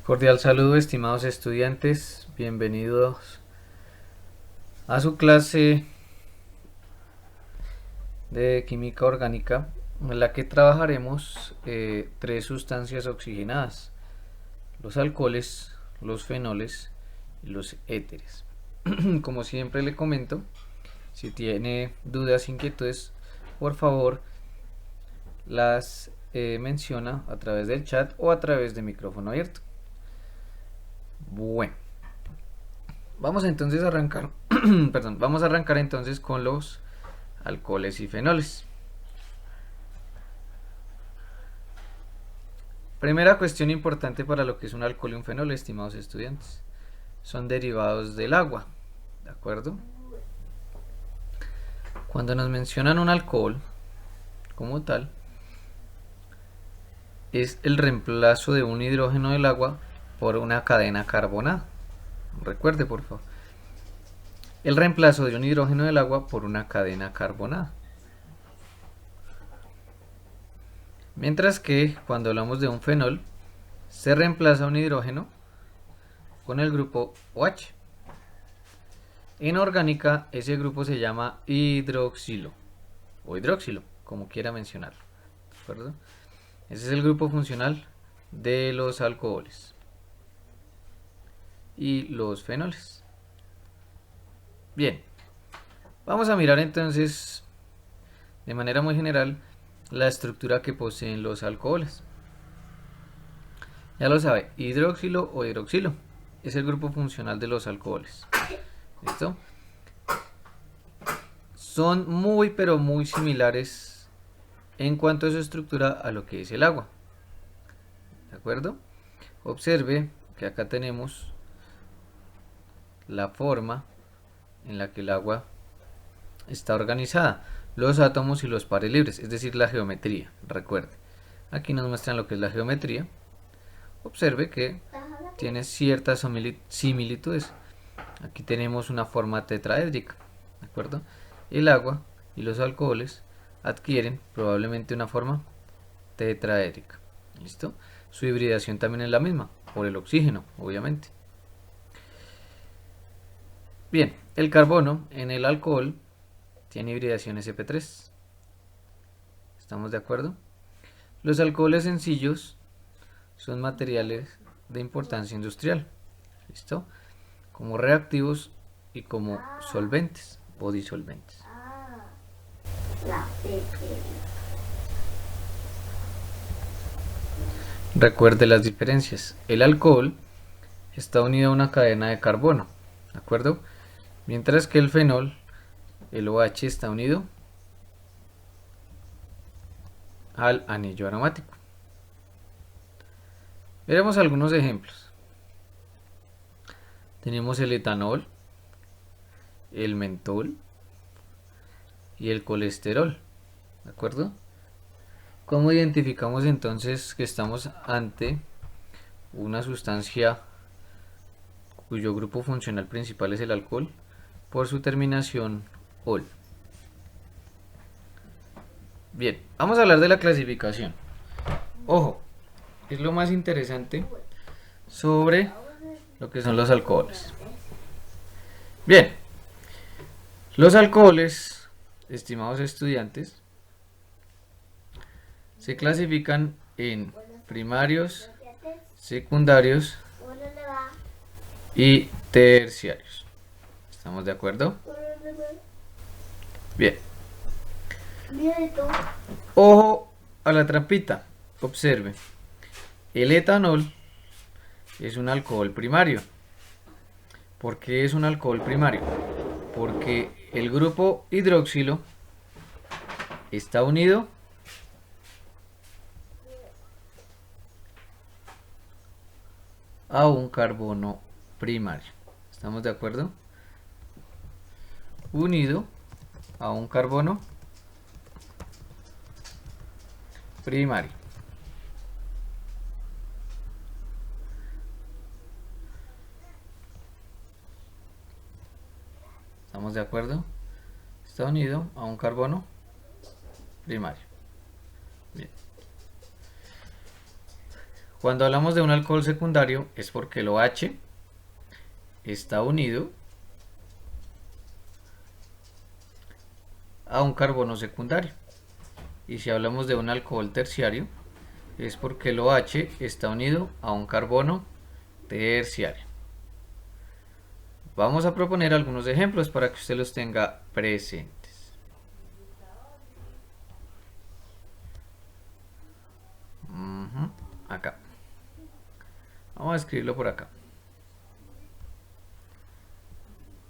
Cordial saludo, estimados estudiantes, bienvenidos a su clase de química orgánica, en la que trabajaremos tres sustancias oxigenadas: los alcoholes, los fenoles y los éteres. Como siempre le comento, si tiene dudas, inquietudes, por favor las menciona a través del chat o a través de micrófono abierto. Bueno, vamos entonces a arrancar, perdón, vamos a arrancar entonces con los alcoholes y fenoles. Primera cuestión importante para lo que es un alcohol y un fenol, estimados estudiantes: son derivados del agua, ¿de acuerdo? Cuando nos mencionan un alcohol como tal, es el reemplazo de un hidrógeno del agua por una cadena carbonada. Recuerde, por favor, el reemplazo de un hidrógeno del agua por una cadena carbonada. Mientras que cuando hablamos de un fenol, se reemplaza un hidrógeno con el grupo OH. En orgánica, ese grupo se llama hidroxilo o hidroxilo, como quiera mencionarlo, ¿de acuerdo? Ese es el grupo funcional de los alcoholes y los fenoles. Bien, vamos a mirar entonces de manera muy general la estructura que poseen los alcoholes. Ya lo sabe, hidroxilo o hidroxilo es el grupo funcional de los alcoholes. ¿Listo? Son muy pero muy similares en cuanto a su estructura a lo que es el agua, ¿de acuerdo? Observe que acá tenemos la forma en la que el agua está organizada, los átomos y los pares libres, es decir, la geometría. Recuerde, aquí nos muestran lo que es la geometría. Observe que tiene ciertas similitudes. Aquí tenemos una forma tetraédrica, ¿de acuerdo? El agua y los alcoholes adquieren probablemente una forma tetraédrica. ¿Listo? Su hibridación también es la misma, por el oxígeno, obviamente. Bien, el carbono en el alcohol tiene hibridación sp3. ¿Estamos de acuerdo? Los alcoholes sencillos son materiales de importancia industrial. ¿Listo? Como reactivos y como solventes o disolventes. Recuerde las diferencias. El alcohol está unido a una cadena de carbono, ¿de acuerdo? Mientras que el fenol, el OH, está unido al anillo aromático. Veremos algunos ejemplos. Tenemos el etanol, el mentol y el colesterol, ¿de acuerdo? ¿Cómo identificamos entonces que estamos ante una sustancia cuyo grupo funcional principal es el alcohol? Por su terminación ol. Bien, vamos a hablar de la clasificación. Ojo, es lo más interesante sobre lo que son los alcoholes. Bien, los alcoholes, estimados estudiantes, se clasifican en primarios, secundarios y terciarios. ¿Estamos de acuerdo? Bien. Ojo a la trampita. Observe. El etanol es un alcohol primario. ¿Por qué es un alcohol primario? Porque el grupo hidroxilo está unido a un carbono primario. ¿Estamos de acuerdo? Unido a un carbono primario. ¿Estamos de acuerdo? Está unido a un carbono primario. Bien. Cuando hablamos de un alcohol secundario es porque el OH está unido a un carbono secundario. Y si hablamos de un alcohol terciario es porque el OH está unido a un carbono terciario. Vamos a proponer algunos ejemplos para que usted los tenga presentes. Acá. Vamos a escribirlo por acá.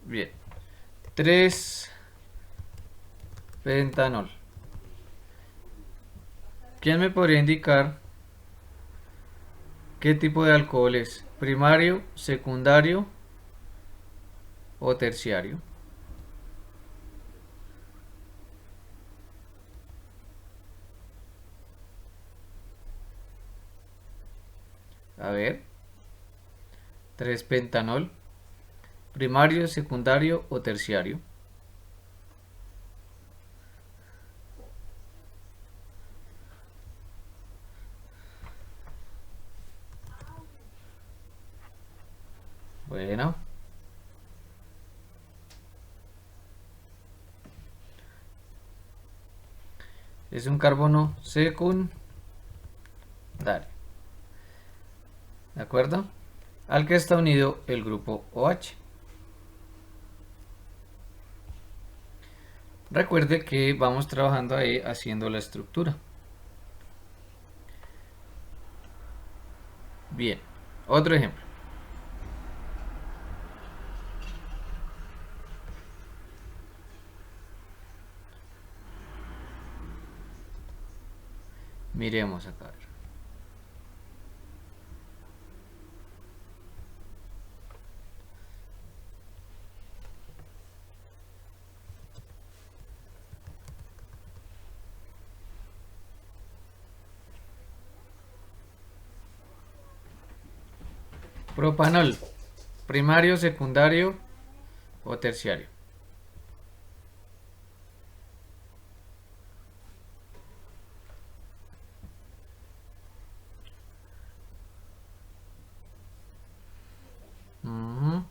Bien. 3-pentanol. ¿Quién me podría indicar qué tipo de alcohol es? ¿Primario, secundario o terciario? A ver. 3-pentanol. ¿Primario, secundario o terciario? Bueno. Es un carbono secundario. ¿De acuerdo? Al que está unido el grupo OH. Recuerde que vamos trabajando ahí haciendo la estructura. Bien, otro ejemplo. Miremos acá. Propanol, primario, secundario o terciario. Ujú.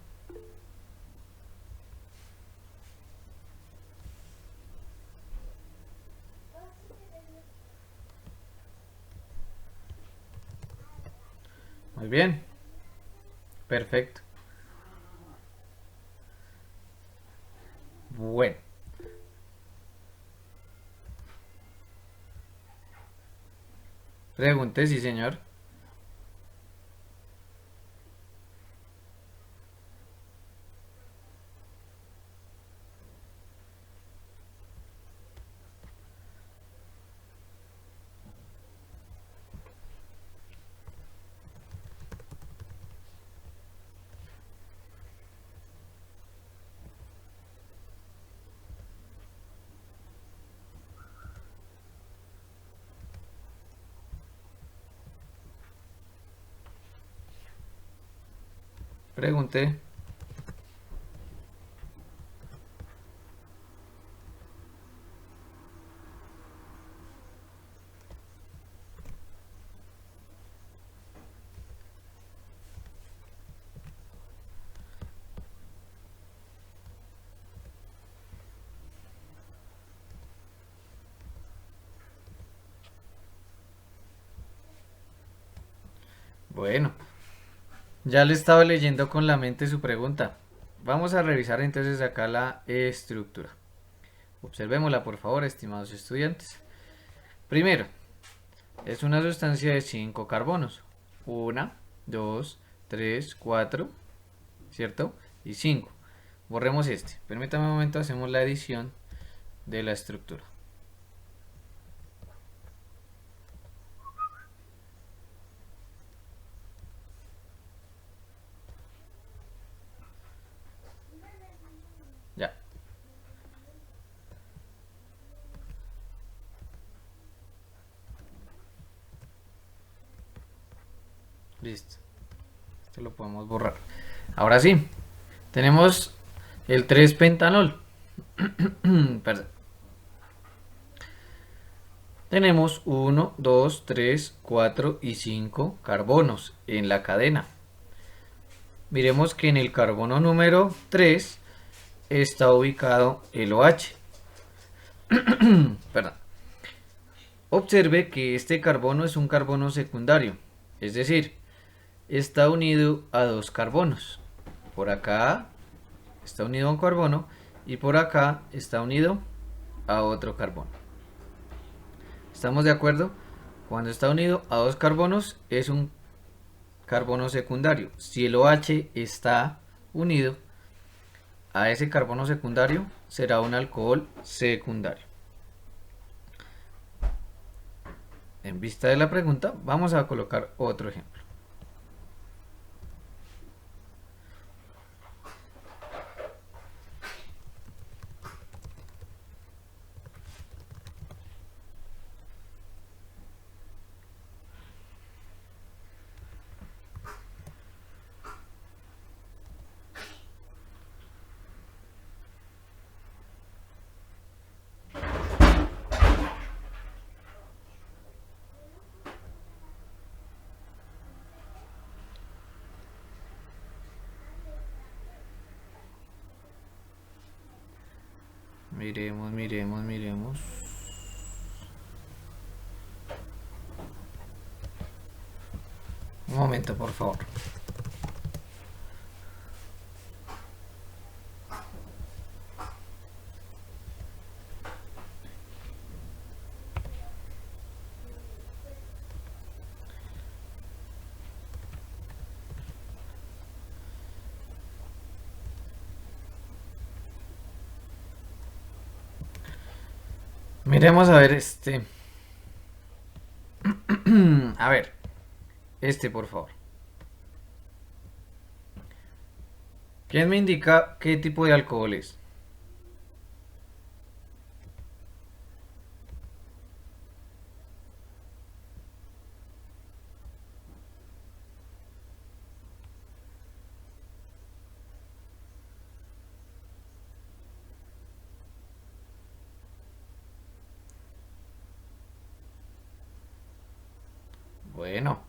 Muy bien, perfecto. Bueno, pregunte, sí señor. Pregunte. Bueno, ya le estaba leyendo con la mente su pregunta. Vamos a revisar entonces acá la estructura. Observémosla por favor, estimados estudiantes. Primero, es una sustancia de 5 carbonos. 1, 2, 3, 4, ¿cierto? Y 5. Borremos este. Permítame un momento, hacemos la edición de la estructura. Ya. Listo. Esto lo podemos borrar. Ahora sí, tenemos el 3-pentanol. Perdón. tenemos 1, 2, 3, 4 y 5 carbonos en la cadena. Miremos que en el carbono número 3 está ubicado el OH. Perdón. Observe que este carbono es un carbono secundario, es decir, está unido a dos carbonos. Por acá está unido a un carbono y por acá está unido a otro carbono. ¿Estamos de acuerdo? Cuando está unido a dos carbonos es un carbono secundario. Si el OH está unido a ese carbono secundario, será un alcohol secundario. En vista de la pregunta, vamos a colocar otro ejemplo. Miremos. Un momento, por favor. Miremos a ver a ver, por favor. ¿Quién me indica qué tipo de alcohol es? Bueno,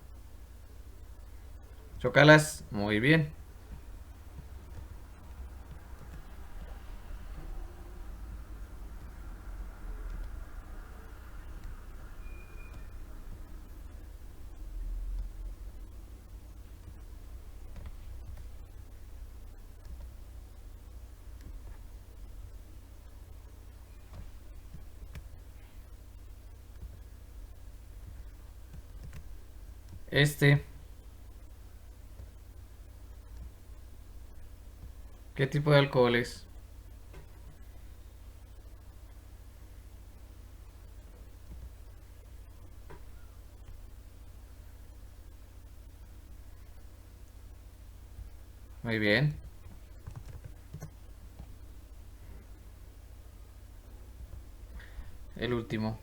chócalas, muy bien. ¿Qué tipo de alcohol es? Muy bien. El último.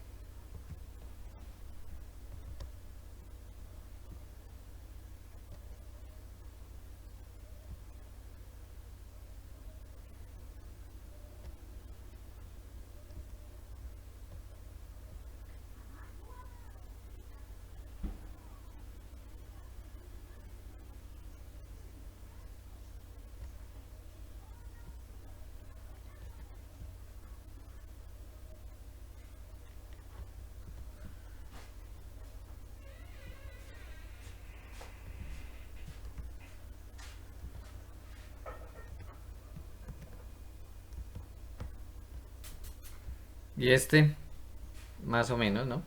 Y más o menos, ¿no?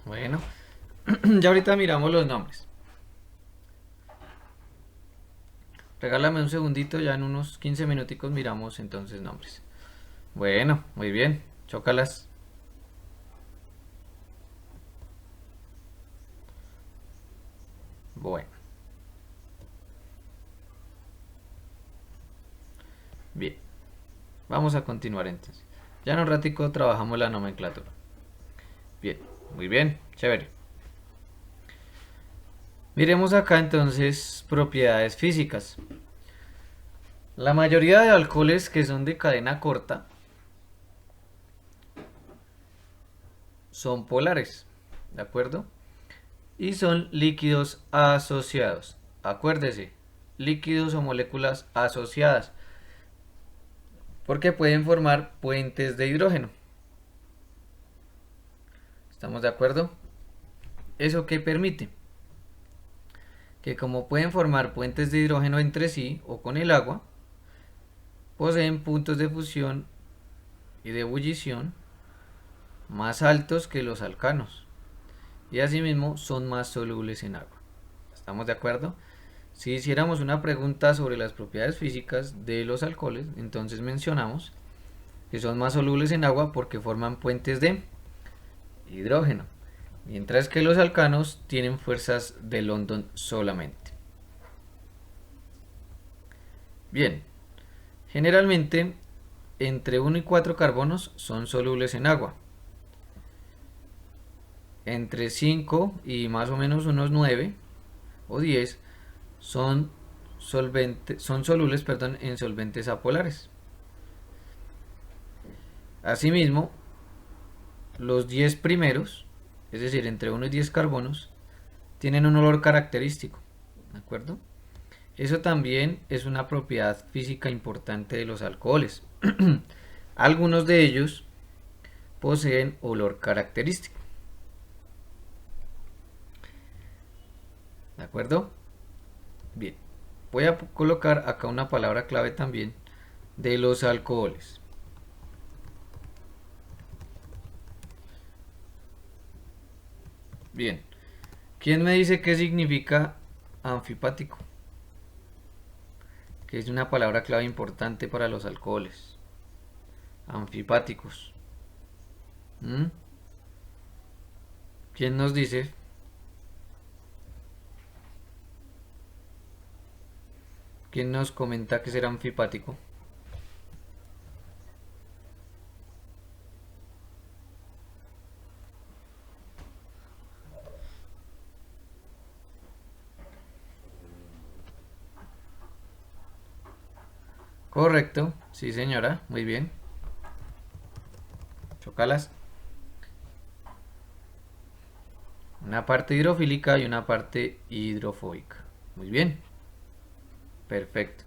Bueno, ya ahorita miramos los nombres. Regálame un segundito, ya en unos 15 minuticos miramos entonces nombres. Bueno, muy bien, chócalas. Bueno, bien. Vamos a continuar entonces. Ya en un ratico trabajamos la nomenclatura. Bien, muy bien, chévere. Miremos acá entonces propiedades físicas. La mayoría de alcoholes que son de cadena corta son polares, ¿de acuerdo? Y son líquidos asociados. Acuérdese, líquidos o moléculas asociadas, porque pueden formar puentes de hidrógeno. ¿Estamos de acuerdo? ¿Eso qué permite? Que como pueden formar puentes de hidrógeno entre sí o con el agua, poseen puntos de fusión y de ebullición más altos que los alcanos y asimismo son más solubles en agua. ¿Estamos de acuerdo? Si hiciéramos una pregunta sobre las propiedades físicas de los alcoholes, entonces mencionamos que son más solubles en agua porque forman puentes de hidrógeno, mientras que los alcanos tienen fuerzas de London solamente. Bien, generalmente entre 1 y 4 carbonos son solubles en agua. Entre 5 y más o menos unos 9 o 10 son solubles, en solventes apolares. Asimismo, los 10 primeros, es decir, entre 1 y 10 carbonos, tienen un olor característico, ¿de acuerdo? Eso también es una propiedad física importante de los alcoholes. Algunos de ellos poseen olor característico. ¿De acuerdo? Bien. Voy a colocar acá una palabra clave también de los alcoholes. Bien. ¿Quién me dice qué significa anfipático? Que es una palabra clave importante para los alcoholes. Anfipáticos. ¿Mm? ¿Quién nos dice? ¿Quién nos comenta que será anfipático? Correcto, sí señora, muy bien. Chócalas. Una parte hidrofílica y una parte hidrofóbica. Muy bien. Perfecto.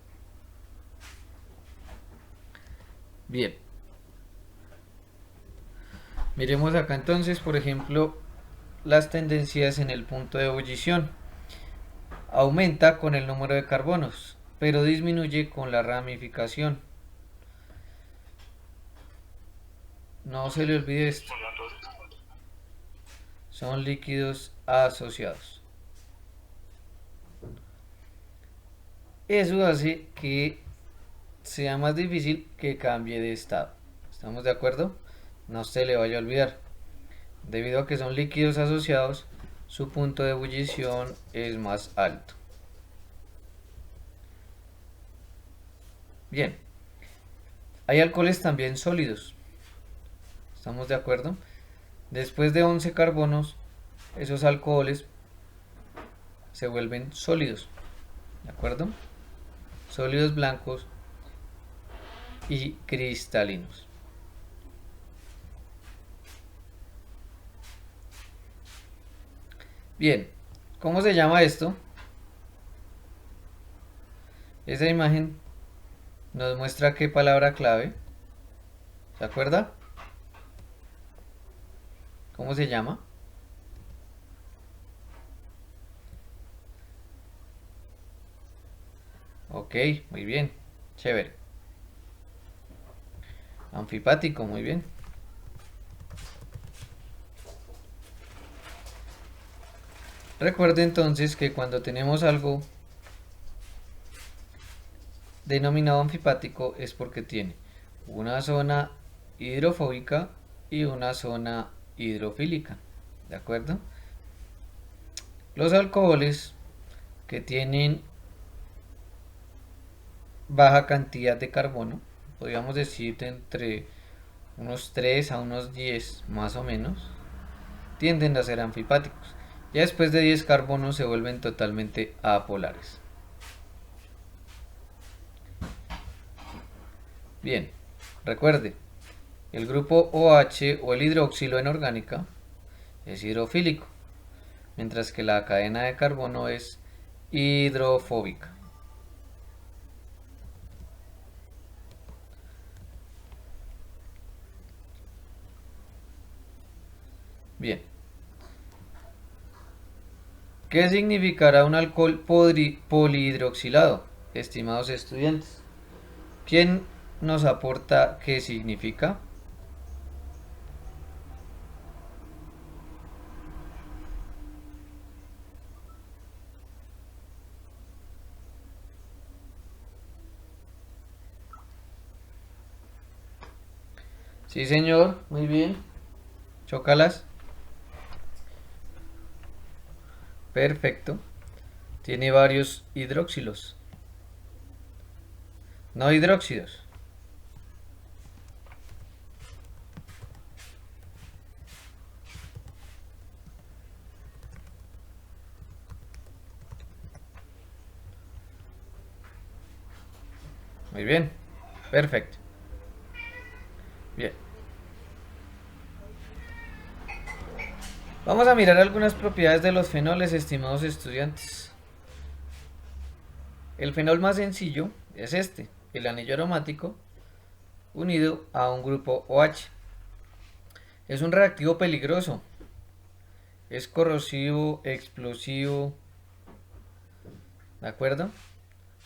Bien. Miremos acá entonces, por ejemplo, las tendencias en el punto de ebullición. Aumenta con el número de carbonos, pero disminuye con la ramificación. No se le olvide esto. Son líquidos asociados. Eso hace que sea más difícil que cambie de estado. ¿Estamos de acuerdo? No se le vaya a olvidar. Debido a que son líquidos asociados, su punto de ebullición es más alto. Bien, hay alcoholes también sólidos. ¿Estamos de acuerdo? Después de 11 carbonos, esos alcoholes se vuelven sólidos. ¿De acuerdo? Sólidos blancos y cristalinos. Bien, ¿cómo se llama esto? Esa imagen nos muestra qué palabra clave. ¿Se acuerda? ¿Cómo se llama? Ok, muy bien. Chévere. Anfipático, muy bien. Recuerde entonces que cuando tenemos algo denominado anfipático es porque tiene una zona hidrofóbica y una zona hidrofílica. ¿De acuerdo? Los alcoholes que tienen baja cantidad de carbono, podríamos decir entre unos 3 a unos 10 más o menos, tienden a ser anfipáticos. Ya después de 10 carbonos se vuelven totalmente apolares. Bien, recuerde, el grupo OH o el hidroxilo en orgánica es hidrofílico, mientras que la cadena de carbono es hidrofóbica. Bien, ¿qué significará un alcohol polihidroxilado, estimados estudiantes? ¿Quién nos aporta qué significa? Sí, señor, muy bien. Chócalas. Perfecto. Tiene varios hidróxilos, no hidróxidos. Muy bien. Perfecto. Bien. Vamos a mirar algunas propiedades de los fenoles, estimados estudiantes. El fenol más sencillo es este, el anillo aromático unido a un grupo OH. Es un reactivo peligroso, es corrosivo, explosivo, ¿de acuerdo?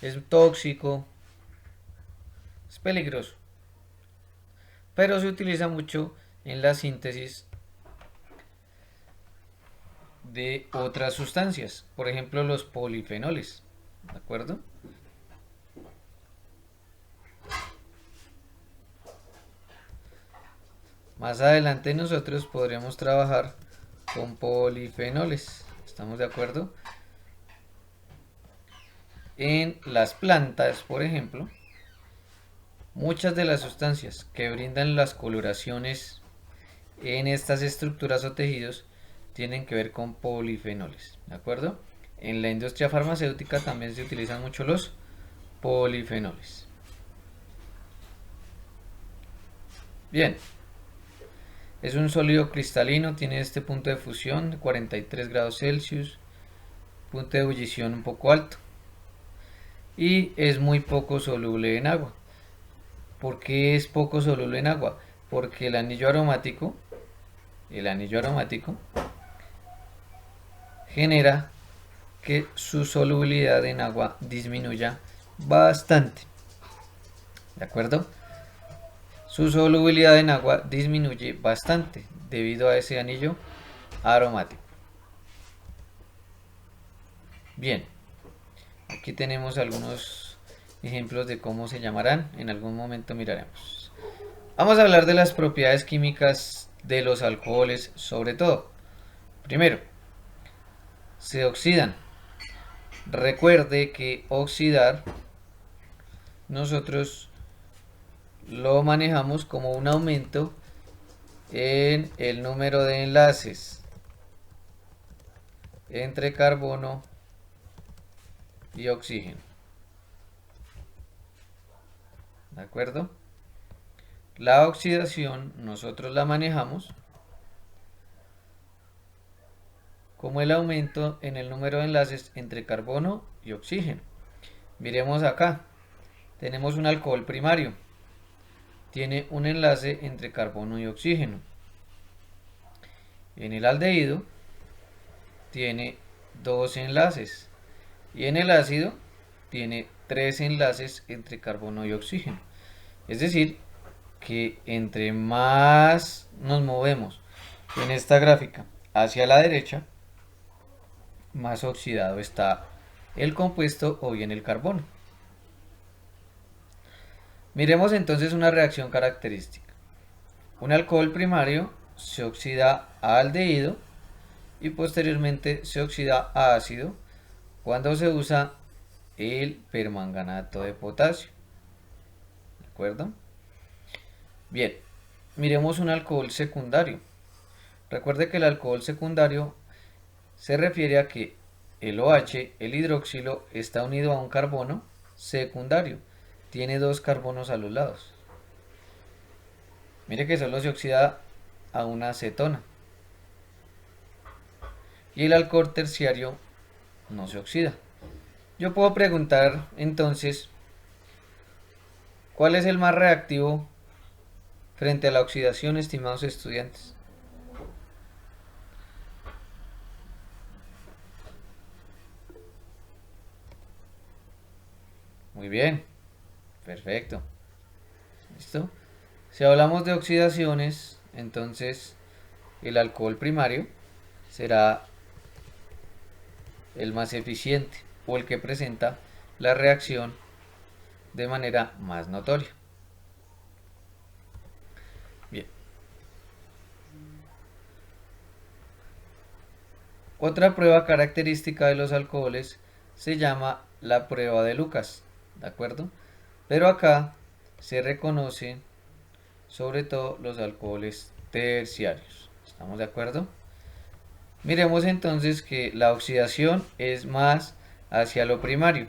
Es tóxico, es peligroso, pero se utiliza mucho en la síntesis de otras sustancias, por ejemplo los polifenoles, ¿de acuerdo? Más adelante nosotros podremos trabajar con polifenoles, ¿estamos de acuerdo? En las plantas, por ejemplo, muchas de las sustancias que brindan las coloraciones en estas estructuras o tejidos tienen que ver con polifenoles, ¿de acuerdo? En la industria farmacéutica también se utilizan mucho los polifenoles. Bien, es un sólido cristalino, tiene este punto de fusión de 43 grados Celsius, punto de ebullición un poco alto y es muy poco soluble en agua. ¿Por qué es poco soluble en agua? Porque el anillo aromático genera que su solubilidad en agua disminuya bastante. ¿De acuerdo? Su solubilidad en agua disminuye bastante debido a ese anillo aromático. Bien, aquí tenemos algunos ejemplos de cómo se llamarán. En algún momento miraremos. Vamos a hablar de las propiedades químicas de los alcoholes, sobre todo. Primero, se oxidan. Recuerde que oxidar nosotros lo manejamos como un aumento en el número de enlaces entre carbono y oxígeno. ¿De acuerdo? La oxidación nosotros la manejamos como el aumento en el número de enlaces entre carbono y oxígeno. Miremos acá. Tenemos un alcohol primario. Tiene un enlace entre carbono y oxígeno. En el aldehído tiene dos enlaces. Y en el ácido tiene tres enlaces entre carbono y oxígeno. Es decir, que entre más nos movemos en esta gráfica hacia la derecha, más oxidado está el compuesto o bien el carbono. Miremos entonces una reacción característica. Un alcohol primario se oxida a aldehído y posteriormente se oxida a ácido cuando se usa el permanganato de potasio. ¿De acuerdo? Bien. miremos un alcohol secundario. Recuerde que el alcohol secundario se refiere a que el OH, el hidroxilo, está unido a un carbono secundario. Tiene dos carbonos a los lados. Mire que solo se oxida a una acetona. Y el alcohol terciario no se oxida. Yo puedo preguntar entonces, ¿cuál es el más reactivo frente a la oxidación, estimados estudiantes? Muy bien, perfecto. ¿Listo? Si hablamos de oxidaciones, entonces el alcohol primario será el más eficiente o el que presenta la reacción de manera más notoria. Bien. Otra prueba característica de los alcoholes se llama la prueba de Lucas, ¿de acuerdo? Pero acá se reconoce sobre todo los alcoholes terciarios. ¿Estamos de acuerdo? Miremos entonces que la oxidación es más hacia lo primario,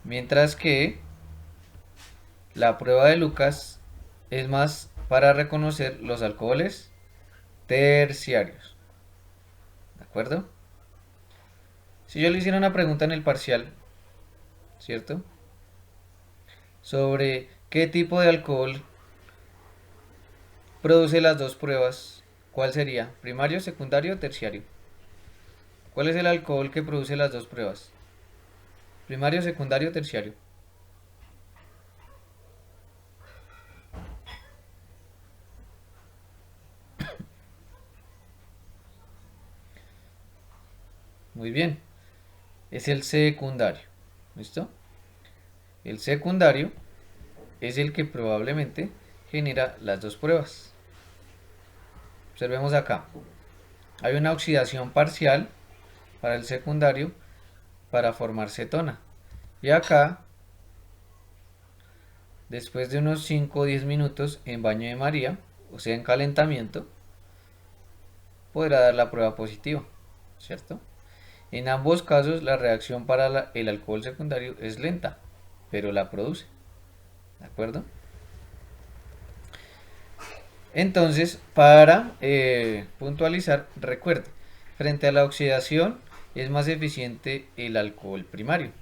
mientras que la prueba de Lucas es más para reconocer los alcoholes terciarios. ¿De acuerdo? Si yo le hiciera una pregunta en el parcial, ¿cierto? Sobre qué tipo de alcohol produce las dos pruebas, ¿cuál sería? ¿Primario, secundario o terciario? ¿Cuál es el alcohol que produce las dos pruebas? ¿Primario, secundario o terciario? Muy bien, es el secundario. ¿Listo? El secundario es el que probablemente genera las dos pruebas. Observemos acá. Hay una oxidación parcial para el secundario para formar cetona. Y acá, después de unos 5 o 10 minutos en baño de María, o sea en calentamiento, podrá dar la prueba positiva, ¿cierto? En ambos casos la reacción para el alcohol secundario es lenta, pero la produce, ¿de acuerdo? Entonces, para puntualizar, recuerde, frente a la oxidación es más eficiente el alcohol primario,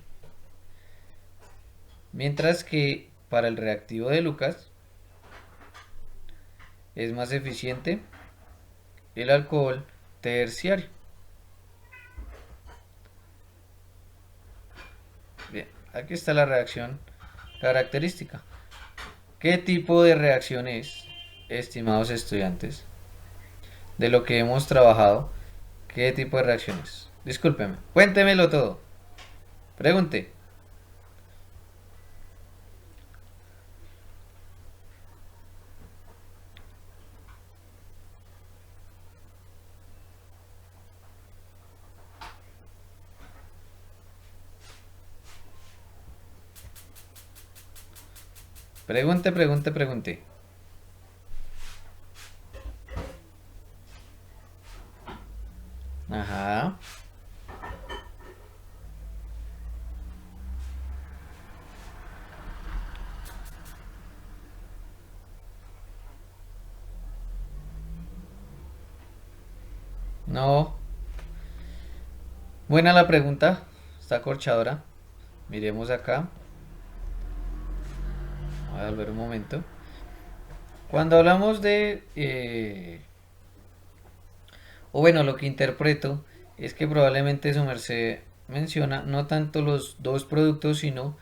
mientras que para el reactivo de Lucas es más eficiente el alcohol terciario. Bien, aquí está la reacción característica. ¿Qué tipo de reacción es, estimados estudiantes? De lo que hemos trabajado, ¿qué tipo de reacciones? Discúlpeme, cuéntemelo todo. Pregunte. Pregunte, pregunte, pregunte. Ajá. No. Buena la pregunta. Está corchadora. Miremos acá. Voy a volver un momento. Cuando hablamos de... o bueno, lo que interpreto es que probablemente su merced menciona no tanto los dos productos, sino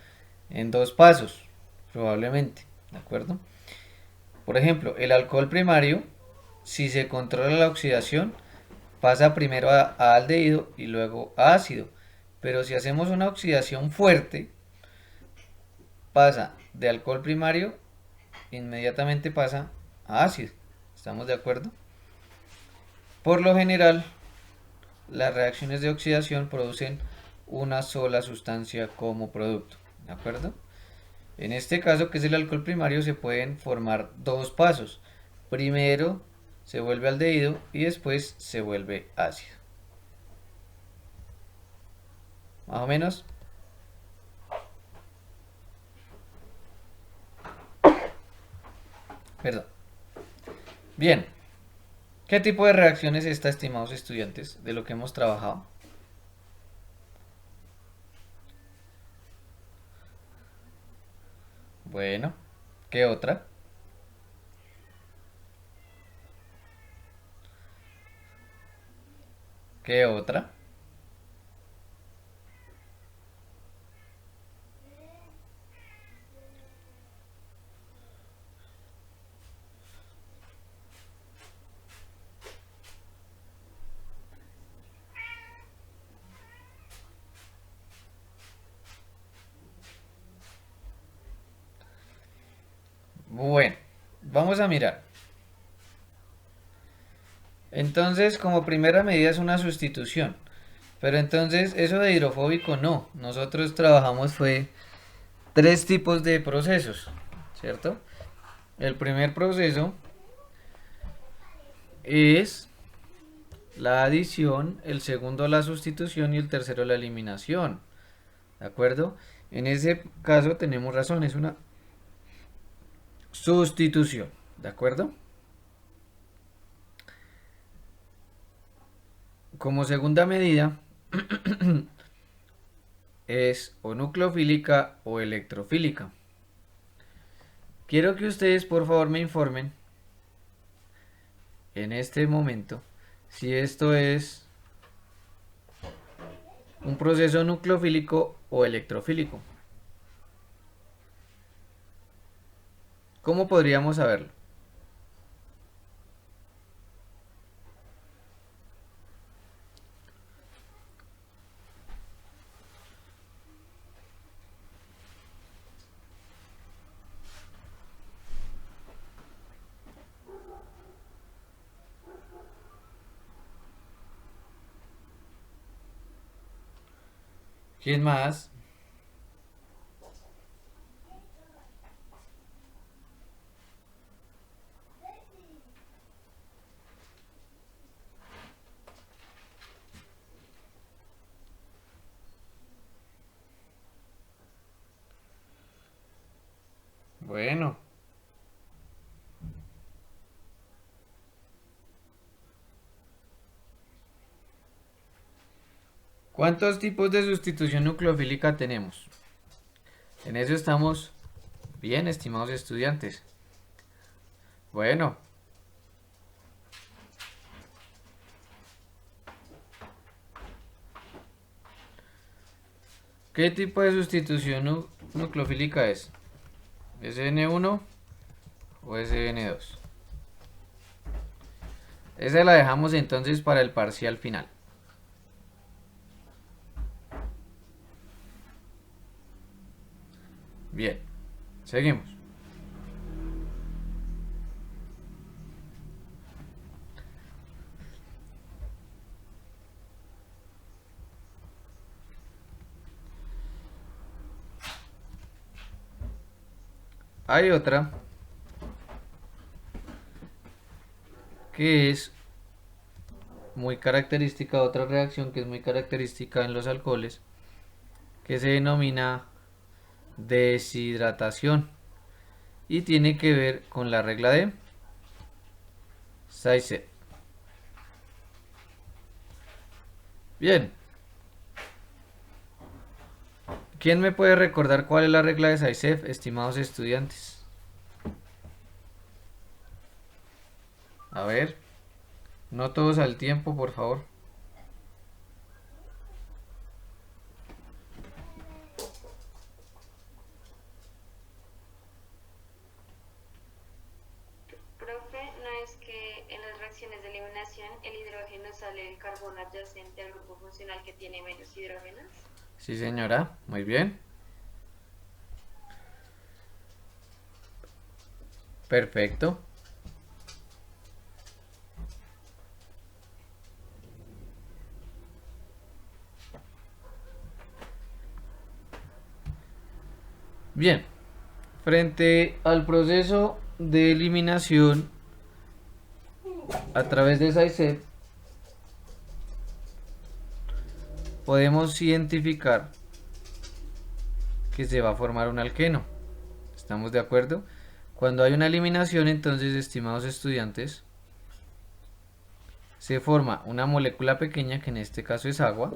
en dos pasos. Probablemente. ¿De acuerdo? Por ejemplo, el alcohol primario, si se controla la oxidación, pasa primero a aldehído y luego a ácido. Pero si hacemos una oxidación fuerte, pasa de alcohol primario, inmediatamente pasa a ácido. ¿Estamos de acuerdo? Por lo general, las reacciones de oxidación producen una sola sustancia como producto. ¿De acuerdo? En este caso, que es el alcohol primario, se pueden formar dos pasos. primero se vuelve aldehído y después se vuelve ácido. Más o menos. Perdón. Bien. ¿Qué tipo de reacción es esta, estimados estudiantes, de lo que hemos trabajado? Bueno, ¿qué otra? ¿Qué otra? Bueno, vamos a mirar. Entonces, como primera medida es una sustitución. Pero entonces, eso de hidrofóbico no. Nosotros trabajamos fue tres tipos de procesos, ¿cierto? El primer proceso es la adición, el segundo la sustitución y el tercero la eliminación. ¿De acuerdo? En ese caso tenemos razón, es una sustitución. ¿De acuerdo? Como segunda medida es o nucleofílica o electrofílica. Quiero que ustedes por favor me informen en este momento si esto es un proceso nucleofílico o electrofílico. ¿Cómo podríamos saberlo? ¿Quién más? Bueno, ¿cuántos tipos de sustitución nucleofílica tenemos? En eso estamos bien, estimados estudiantes. Bueno, ¿qué tipo de sustitución nucleofílica es? ¿SN1 o SN2? Esa la dejamos entonces para el parcial final. Bien, seguimos. Hay otra que es muy característica, otra reacción que es muy característica en los alcoholes, que se denomina deshidratación y tiene que ver con la regla de Zaitsev. Bien, ¿quién me puede recordar cuál es la regla de Zaitsev, estimados estudiantes? A ver, no todos al tiempo, por favor. Profe, ¿no es que en las reacciones de eliminación el hidrógeno sale del carbono adyacente al grupo funcional que tiene menos hidrógenos? Sí, señora, muy bien. Perfecto. Bien, frente al proceso de eliminación a través de SciSet podemos identificar que se va a formar un alqueno. ¿Estamos de acuerdo? Cuando hay una eliminación, entonces, estimados estudiantes, se forma una molécula pequeña, que en este caso es agua.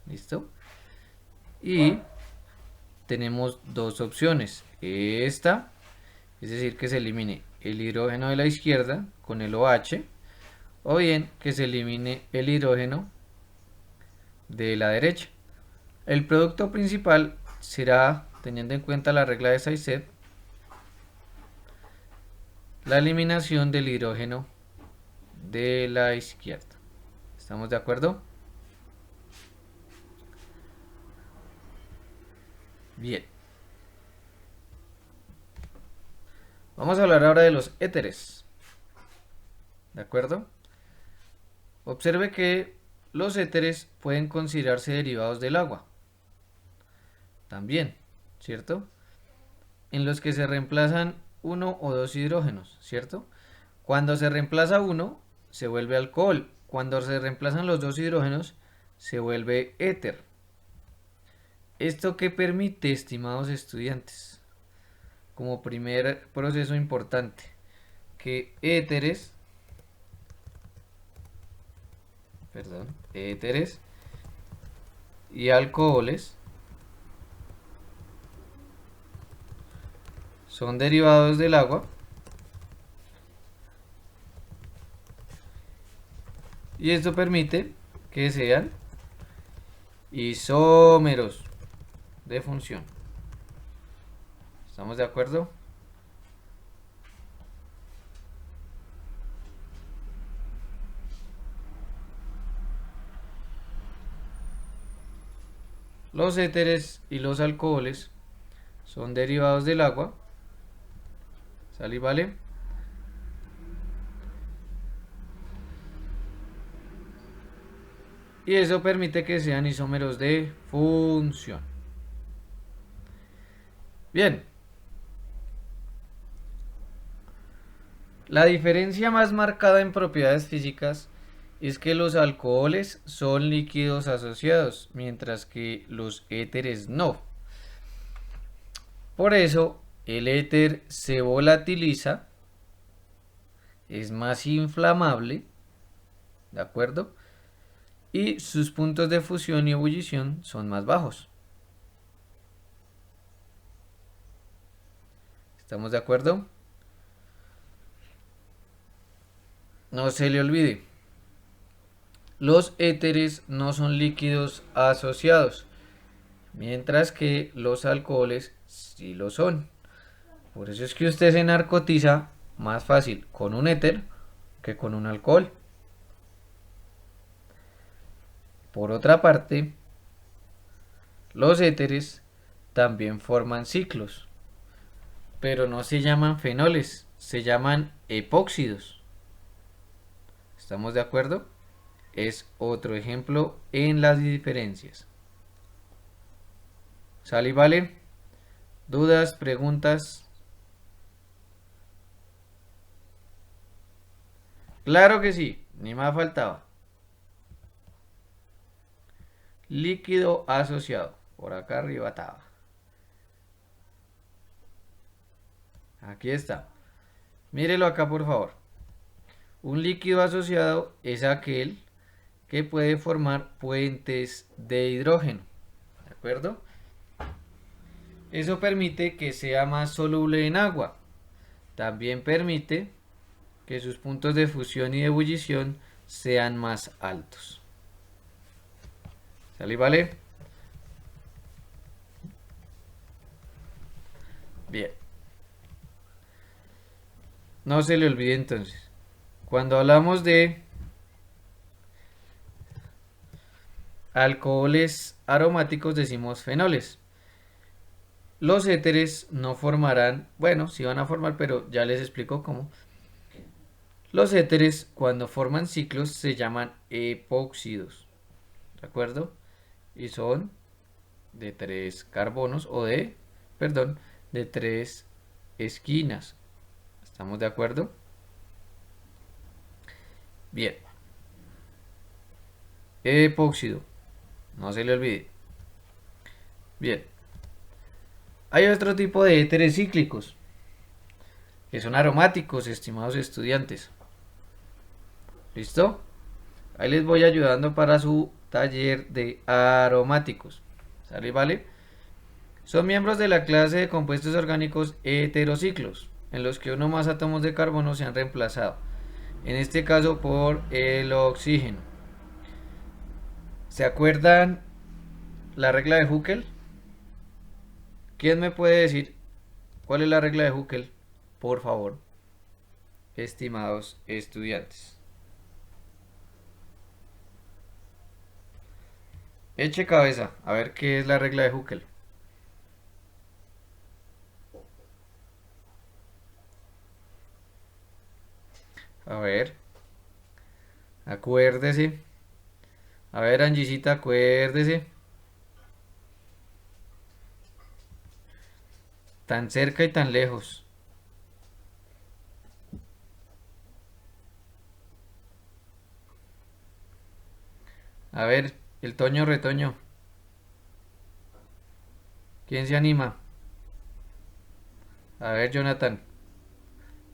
¿Listo? Y tenemos dos opciones. Esta, es decir, que se elimine el hidrógeno de la izquierda con el OH, o bien que se elimine el hidrógeno de la derecha. El producto principal será, teniendo en cuenta la regla de SciSet, la eliminación del hidrógeno de la izquierda. ¿Estamos de acuerdo? Bien. Vamos a hablar ahora de los éteres. ¿De acuerdo? Observe que los éteres pueden considerarse derivados del agua. También, ¿cierto? En los que se reemplazan uno o dos hidrógenos, ¿cierto? Cuando se reemplaza uno, se vuelve alcohol. Cuando se reemplazan los dos hidrógenos, se vuelve éter. ¿Esto qué permite, estimados estudiantes? Como primer proceso importante, que éteres y alcoholes son derivados del agua y esto permite que sean isómeros de función. ¿Estamos de acuerdo? Los éteres y los alcoholes son derivados del agua. ¿Sale y vale? Y eso permite que sean isómeros de función. Bien. La diferencia más marcada en propiedades físicas es que los alcoholes son líquidos asociados, mientras que los éteres no. Por eso, el éter se volatiliza, es más inflamable, ¿de acuerdo? Y sus puntos de fusión y ebullición son más bajos. ¿Estamos de acuerdo? No se le olvide, los éteres no son líquidos asociados, mientras que los alcoholes sí lo son. Por eso es que usted se narcotiza más fácil con un éter que con un alcohol. Por otra parte, los éteres también forman ciclos, pero no se llaman fenoles, se llaman epóxidos. ¿Estamos de acuerdo? Es otro ejemplo en las diferencias. ¿Sale y vale? ¿Dudas? ¿Preguntas? Claro que sí, ni más faltaba. Líquido asociado. Por acá arriba estaba. Aquí está. Mírelo acá, por favor. Un líquido asociado es aquel que puede formar puentes de hidrógeno. ¿De acuerdo? Eso permite que sea más soluble en agua. También permite que sus puntos de fusión y de ebullición sean más altos. ¿Sale y vale? Bien. No se le olvide entonces. Cuando hablamos de alcoholes aromáticos decimos fenoles. Los éteres no formarán, bueno, sí van a formar, pero ya les explico cómo. Los éteres cuando forman ciclos se llaman epóxidos. ¿De acuerdo? Y son de 3 carbonos o de 3 esquinas. ¿Estamos de acuerdo? Bien. Epóxido. No se le olvide. Bien. Hay otro tipo de éteres cíclicos, que son aromáticos, estimados estudiantes. ¿Listo? Ahí les voy ayudando para su taller de aromáticos. ¿Sale? ¿Vale? Son miembros de la clase de compuestos orgánicos heterociclos, en los que uno o más átomos de carbono se han reemplazado, en este caso por el oxígeno. ¿Se acuerdan la regla de Huckel? ¿Quién me puede decir cuál es la regla de Huckel? Por favor, estimados estudiantes. Eche cabeza, a ver qué es la regla de Huckel. A ver, acuérdese. A ver, Angisita, acuérdese. Tan cerca y tan lejos. A ver, el Toño Retoño. ¿Quién se anima? A ver, Jonathan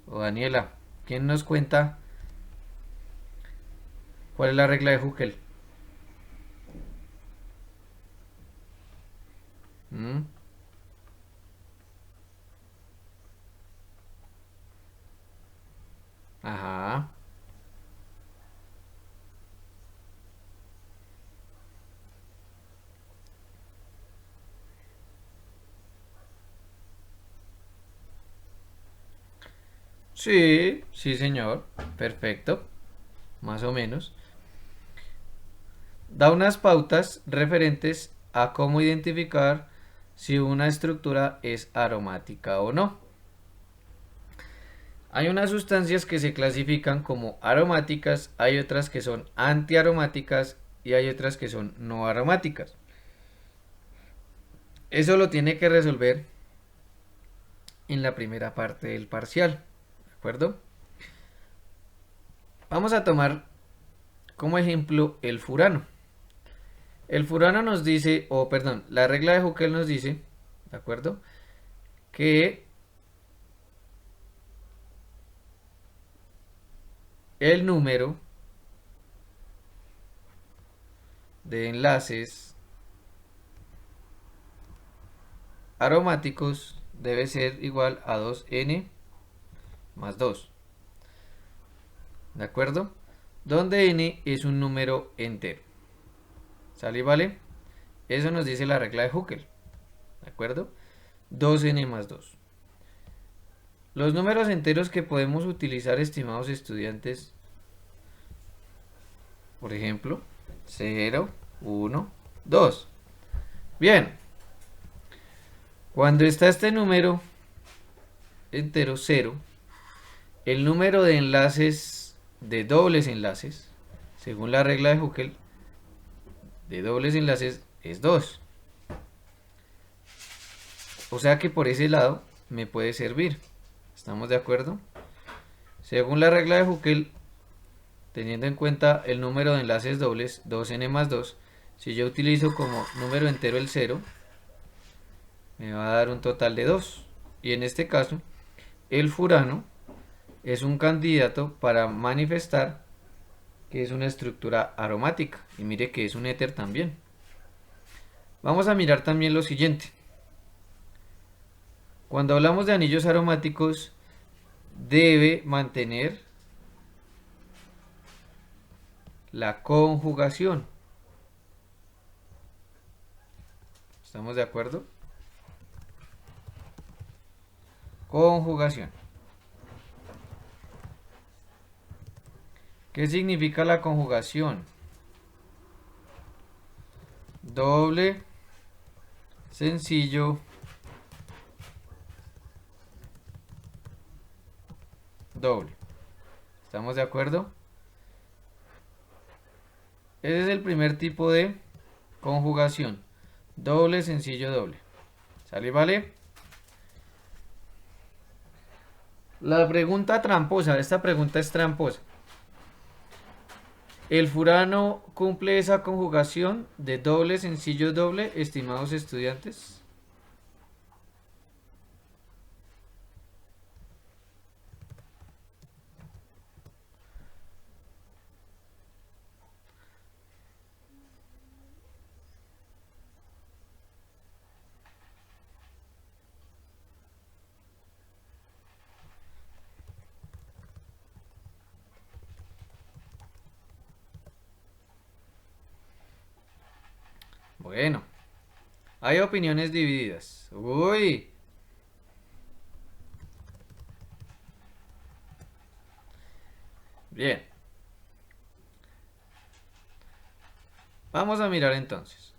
o Daniela. ¿Quién nos cuenta cuál es la regla de Huckel? ¿Mm? Ajá. Sí, sí, señor. Perfecto. Más o menos. Da unas pautas referentes a cómo identificar si una estructura es aromática o no. Hay unas sustancias que se clasifican como aromáticas, hay otras que son antiaromáticas y hay otras que son no aromáticas. Eso lo tiene que resolver en la primera parte del parcial. ¿De acuerdo? Vamos a tomar como ejemplo el furano. El furano nos dice, o perdón, la regla de Huckel nos dice, ¿de acuerdo? Que el número de enlaces aromáticos debe ser igual a 2n más 2. ¿De acuerdo? Donde n es un número entero. ¿Sale y vale? Eso nos dice la regla de Huckel. ¿De acuerdo? 2n más 2. Los números enteros que podemos utilizar, estimados estudiantes, por ejemplo, 0, 1, 2. Bien. Cuando está este número entero 0, el número de enlaces, de dobles enlaces, según la regla de Huckel, de dobles enlaces es 2. O sea que por ese lado me puede servir. ¿Estamos de acuerdo? Según la regla de Huckel, teniendo en cuenta el número de enlaces dobles, 2n más 2, si yo utilizo como número entero el 0, me va a dar un total de 2. Y en este caso, el furano es un candidato para manifestar que es una estructura aromática. Y mire que es un éter también. Vamos a mirar también lo siguiente. Cuando hablamos de anillos aromáticos, debe mantener la conjugación. ¿Estamos de acuerdo? Conjugación. ¿Qué significa la conjugación? Doble, sencillo, doble. ¿Estamos de acuerdo? Ese es el primer tipo de conjugación. Doble, sencillo, doble. ¿Sale, vale? La pregunta tramposa, esta pregunta es tramposa. El furano cumple esa conjugación de doble, sencillo, doble, estimados estudiantes. Bueno, hay opiniones divididas. Uy. Bien. Vamos a mirar entonces.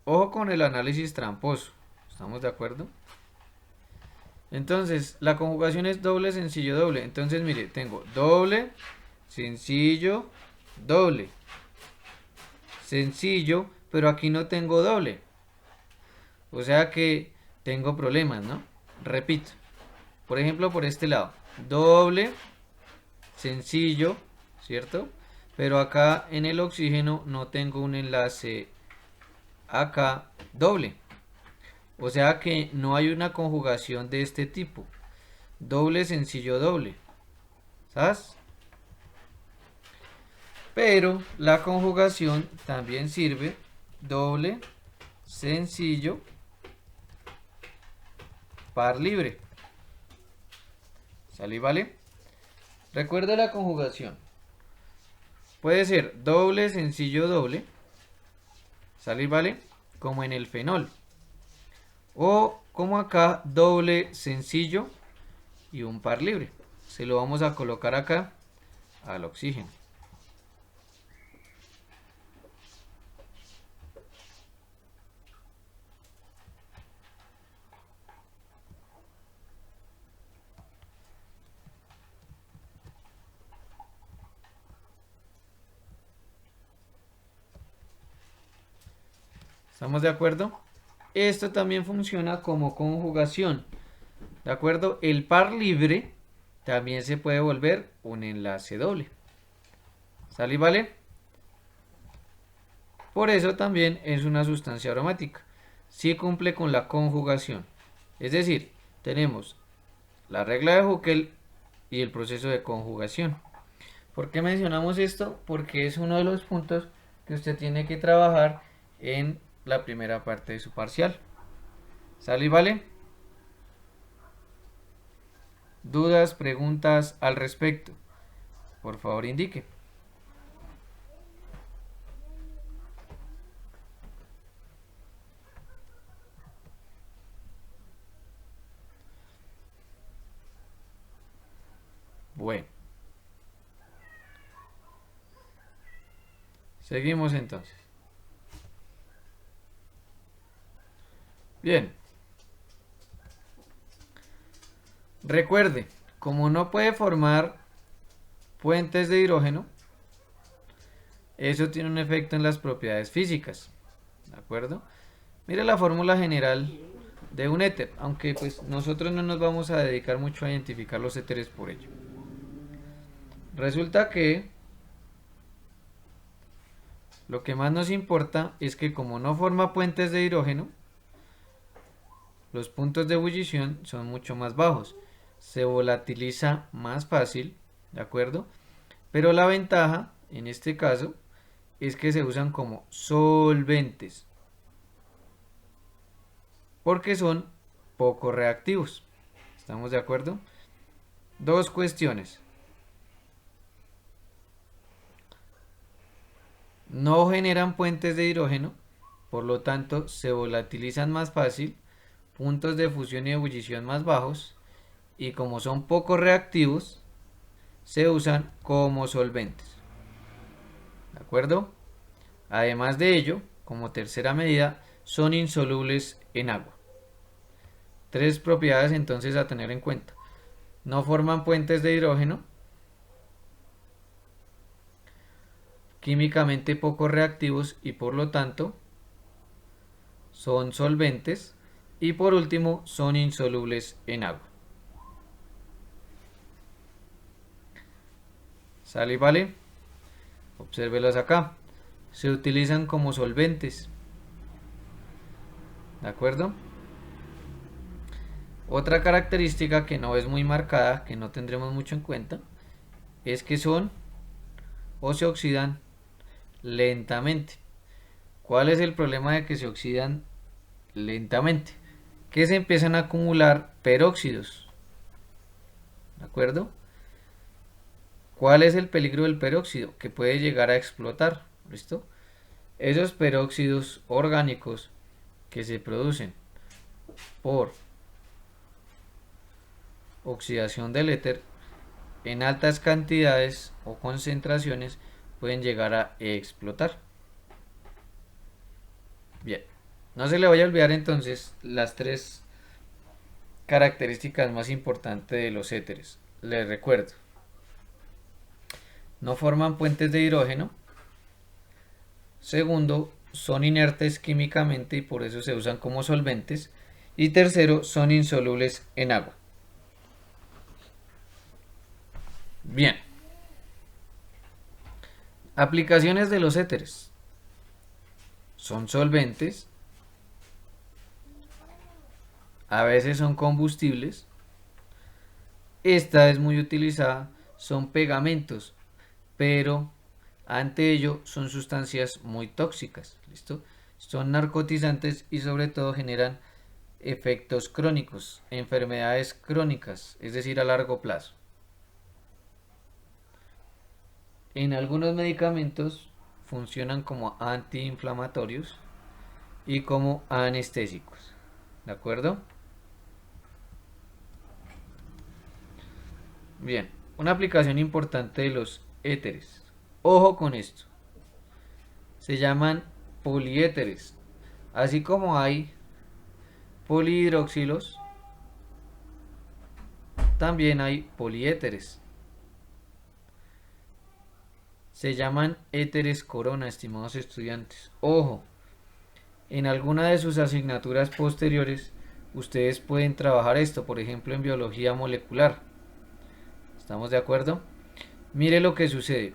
Ojo con el análisis tramposo. ¿Estamos de acuerdo? Entonces, la conjugación es doble, sencillo, doble. Entonces, mire, tengo doble, sencillo, doble. Sencillo, pero aquí no tengo doble. O sea que tengo problemas, ¿no? Repito. Por ejemplo, por este lado. Doble, sencillo, ¿cierto? Pero acá en el oxígeno no tengo un enlace acá doble. O sea que no hay una conjugación de este tipo. Doble, sencillo, doble. ¿Sabes? Pero la conjugación también sirve doble, sencillo, par libre. ¿Sale y vale? Recuerda la conjugación. Puede ser doble, sencillo, doble. ¿Sale y vale? Como en el fenol. O como acá, doble, sencillo y un par libre. Se lo vamos a colocar acá al oxígeno. ¿Estamos de acuerdo? Esto también funciona como conjugación. ¿De acuerdo? El par libre también se puede volver un enlace doble. ¿Sale y vale? Por eso también es una sustancia aromática. Sí cumple con la conjugación. Es decir, tenemos la regla de Huckel y el proceso de conjugación. ¿Por qué mencionamos esto? Porque es uno de los puntos que usted tiene que trabajar en la primera parte de su parcial. ¿Sale y vale? ¿Dudas, preguntas al respecto? Por favor, indique. Bueno, seguimos entonces. Bien. Recuerde, como no puede formar puentes de hidrógeno, eso tiene un efecto en las propiedades físicas. ¿De acuerdo? Mire la fórmula general de un éter, aunque pues nosotros no nos vamos a dedicar mucho a identificar los éteres por ello. Resulta que lo que más nos importa es que como no forma puentes de hidrógeno, los puntos de ebullición son mucho más bajos. Se volatiliza más fácil, ¿de acuerdo? Pero la ventaja, en este caso, es que se usan como solventes. Porque son poco reactivos. ¿Estamos de acuerdo? Dos cuestiones. No generan puentes de hidrógeno, por lo tanto se volatilizan más fácil, puntos de fusión y ebullición más bajos, y como son poco reactivos, se usan como solventes. ¿De acuerdo? Además de ello, como tercera medida, son insolubles en agua. Tres propiedades entonces a tener en cuenta. No forman puentes de hidrógeno, químicamente poco reactivos y por lo tanto son solventes, y por último son insolubles en agua. ¿Sale y vale? Obsérvelos acá. Se utilizan como solventes. ¿De acuerdo? Otra característica que no es muy marcada, que no tendremos mucho en cuenta, es que son o se oxidan lentamente. ¿Cuál es el problema de que se oxidan lentamente? Que se empiezan a acumular peróxidos. ¿De acuerdo? ¿Cuál es el peligro del peróxido? Que puede llegar a explotar. ¿Listo? Esos peróxidos orgánicos que se producen por oxidación del éter en altas cantidades o concentraciones pueden llegar a explotar. Bien, no se le vaya a olvidar entonces las tres características más importantes de los éteres. Les recuerdo, no forman puentes de hidrógeno. Segundo, son inertes químicamente y por eso se usan como solventes. Y tercero, son insolubles en agua. Bien. Aplicaciones de los éteres. Son solventes. A veces son combustibles. Esta es muy utilizada. Son pegamentos. Pero ante ello son sustancias muy tóxicas. ¿Listo? Son narcotizantes y sobre todo generan efectos crónicos, enfermedades crónicas, es decir, a largo plazo. En algunos medicamentos funcionan como antiinflamatorios y como anestésicos. ¿De acuerdo? Bien, una aplicación importante de los éteres. Ojo con esto. Se llaman poliéteres. Así como hay polihidroxilos, también hay poliéteres. Se llaman éteres corona, estimados estudiantes. Ojo, en alguna de sus asignaturas posteriores ustedes pueden trabajar esto, por ejemplo en biología molecular. ¿Estamos de acuerdo? Mire lo que sucede.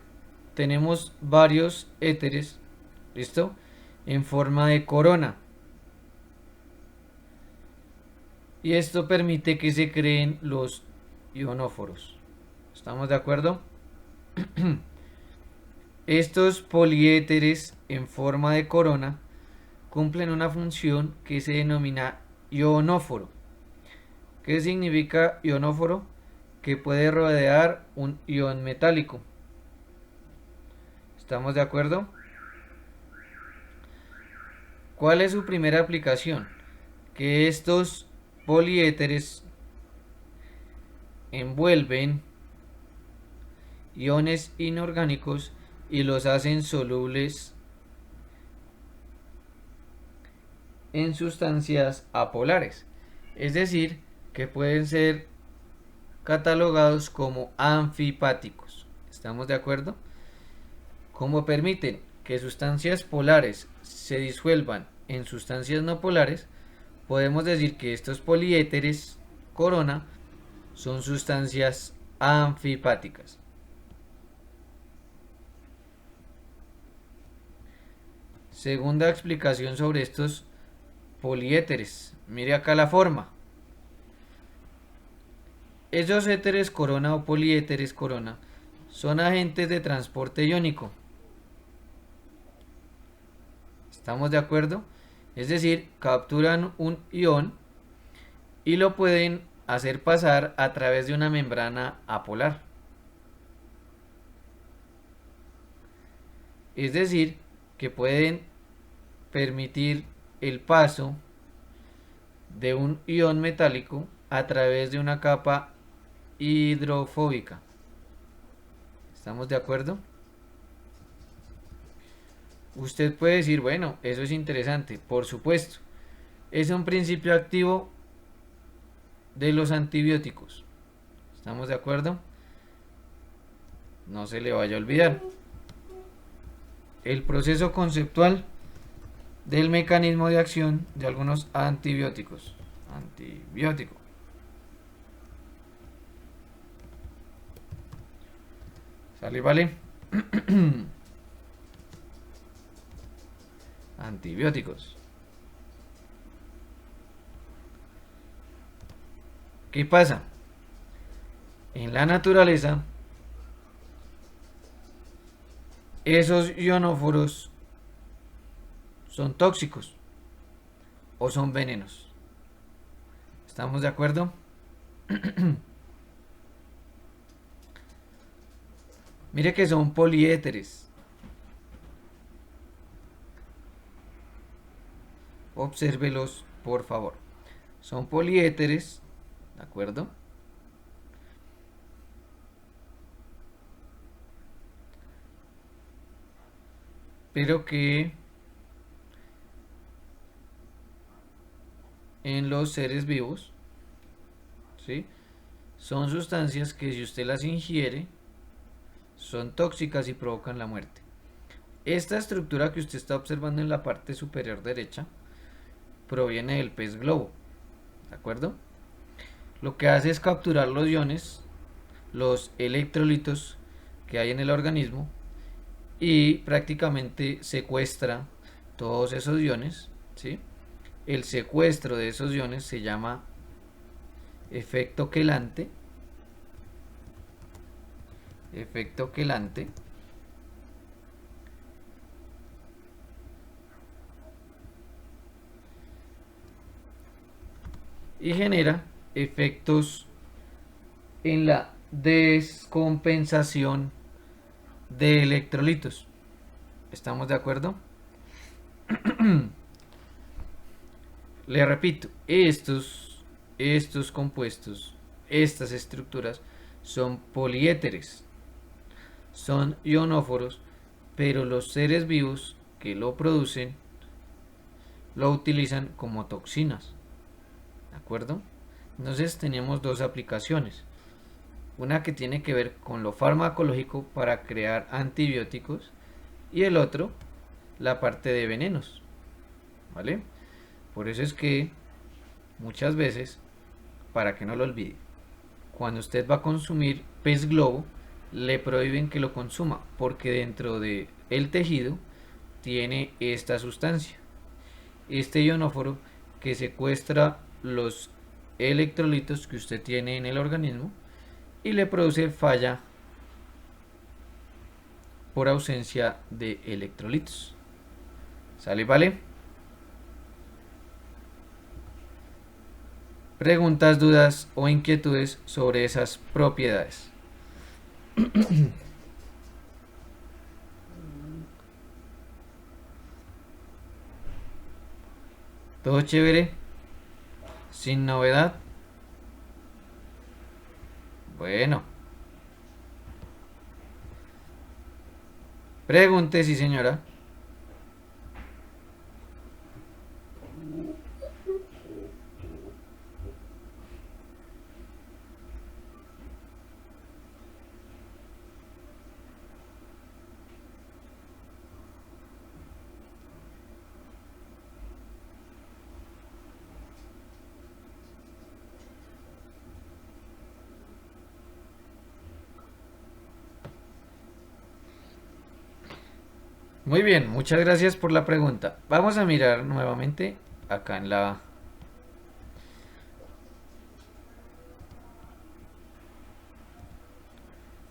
Tenemos varios éteres, ¿listo? En forma de corona. Y esto permite que se creen los ionóforos. ¿Estamos de acuerdo? Estos poliéteres en forma de corona cumplen una función que se denomina ionóforo. ¿Qué significa ionóforo? Que puede rodear un ion metálico. ¿Estamos de acuerdo? ¿Cuál es su primera aplicación? Que estos poliéteres envuelven iones inorgánicos y los hacen solubles en sustancias apolares, es decir, que pueden ser catalogados como anfipáticos. ¿Estamos de acuerdo? Como permiten que sustancias polares se disuelvan en sustancias no polares, podemos decir que estos poliéteres corona son sustancias anfipáticas. Segunda explicación sobre estos poliéteres. Mire acá la forma. Esos éteres corona o poliéteres corona son agentes de transporte iónico. ¿Estamos de acuerdo? Es decir, capturan un ion y lo pueden hacer pasar a través de una membrana apolar. Es decir, que pueden permitir el paso de un ion metálico a través de una capa hidrofóbica. ¿Estamos de acuerdo? Usted puede decir, bueno, eso es interesante. Por supuesto, es un principio activo de los antibióticos. ¿Estamos de acuerdo? No se le vaya a olvidar. El proceso conceptual del mecanismo de acción de algunos antibióticos. Antibiótico. ¿Sale, vale? antibióticos. ¿Qué pasa? En la naturaleza, esos ionóforos son tóxicos o son venenos. ¿Estamos de acuerdo? Mire que son poliéteres. Obsérvelos, por favor. Son poliéteres, ¿de acuerdo? Pero que en los seres vivos, ¿sí?, son sustancias que si usted las ingiere, son tóxicas y provocan la muerte. Esta estructura que usted está observando en la parte superior derecha proviene del pez globo, ¿de acuerdo? Lo que hace es capturar los iones, los electrolitos que hay en el organismo y prácticamente secuestra todos esos iones, ¿sí? El secuestro de esos iones se llama efecto quelante. Efecto quelante. Y genera efectos en la descompensación de electrolitos. ¿Estamos de acuerdo? Le repito, estos compuestos, estas estructuras son poliéteres, son ionóforos, pero los seres vivos que lo producen lo utilizan como toxinas. ¿De acuerdo? Entonces tenemos dos aplicaciones. Una que tiene que ver con lo farmacológico para crear antibióticos y el otro, la parte de venenos. ¿Vale? Por eso es que muchas veces, para que no lo olvide, cuando usted va a consumir pez globo, le prohíben que lo consuma porque dentro de el tejido tiene esta sustancia, este ionóforo que secuestra los electrolitos que usted tiene en el organismo y le produce falla por ausencia de electrolitos. ¿Sale? ¿Vale? Preguntas, dudas o inquietudes sobre esas propiedades. ¿Todo chévere? ¿Sin novedad? Bueno. Pregunte, sí señora. Muy bien, muchas gracias por la pregunta. Vamos a mirar nuevamente acá en la...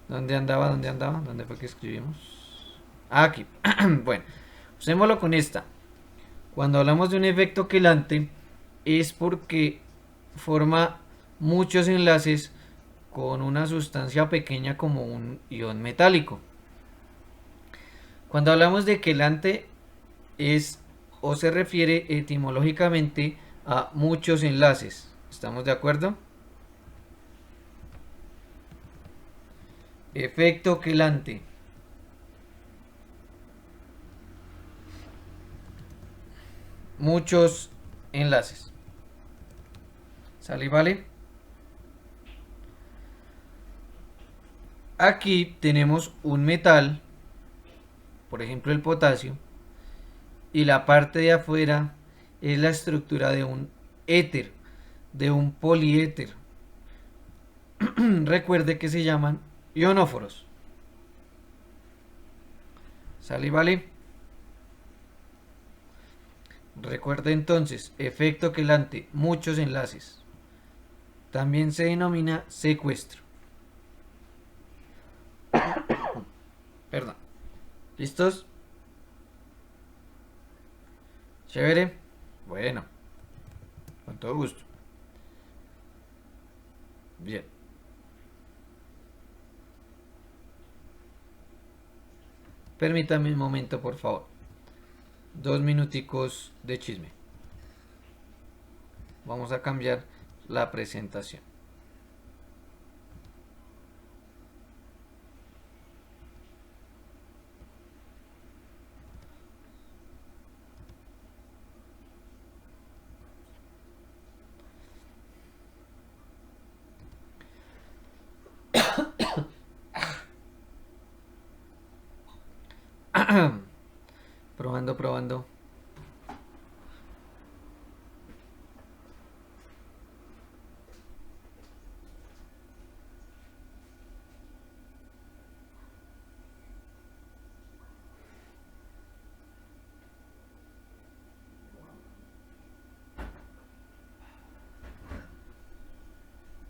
¿Dónde andaba? ¿Dónde andaba? ¿Dónde fue que escribimos? Ah, aquí. Bueno, usémoslo con esta. Cuando hablamos de un efecto quelante es porque forma muchos enlaces con una sustancia pequeña como un ion metálico. Cuando hablamos de quelante es o se refiere etimológicamente a muchos enlaces. ¿Estamos de acuerdo? Efecto quelante. Muchos enlaces. ¿Sale y vale? Aquí tenemos un metal, por ejemplo el potasio, y la parte de afuera es la estructura de un éter, de un poliéter. Recuerde que se llaman ionóforos. ¿Sale y vale? Recuerda entonces, efecto quelante, muchos enlaces. También se denomina secuestro. Perdón. ¿Listos? Chévere. Bueno, con todo gusto. Bien. Permítame un momento, por favor. 2 minuticos de chisme. Vamos a cambiar la presentación. Probando, probando.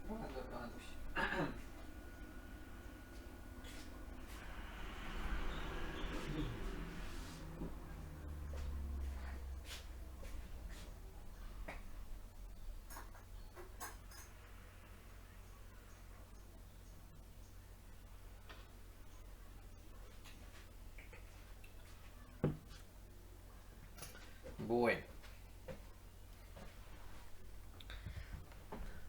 Probando, probando. Bueno.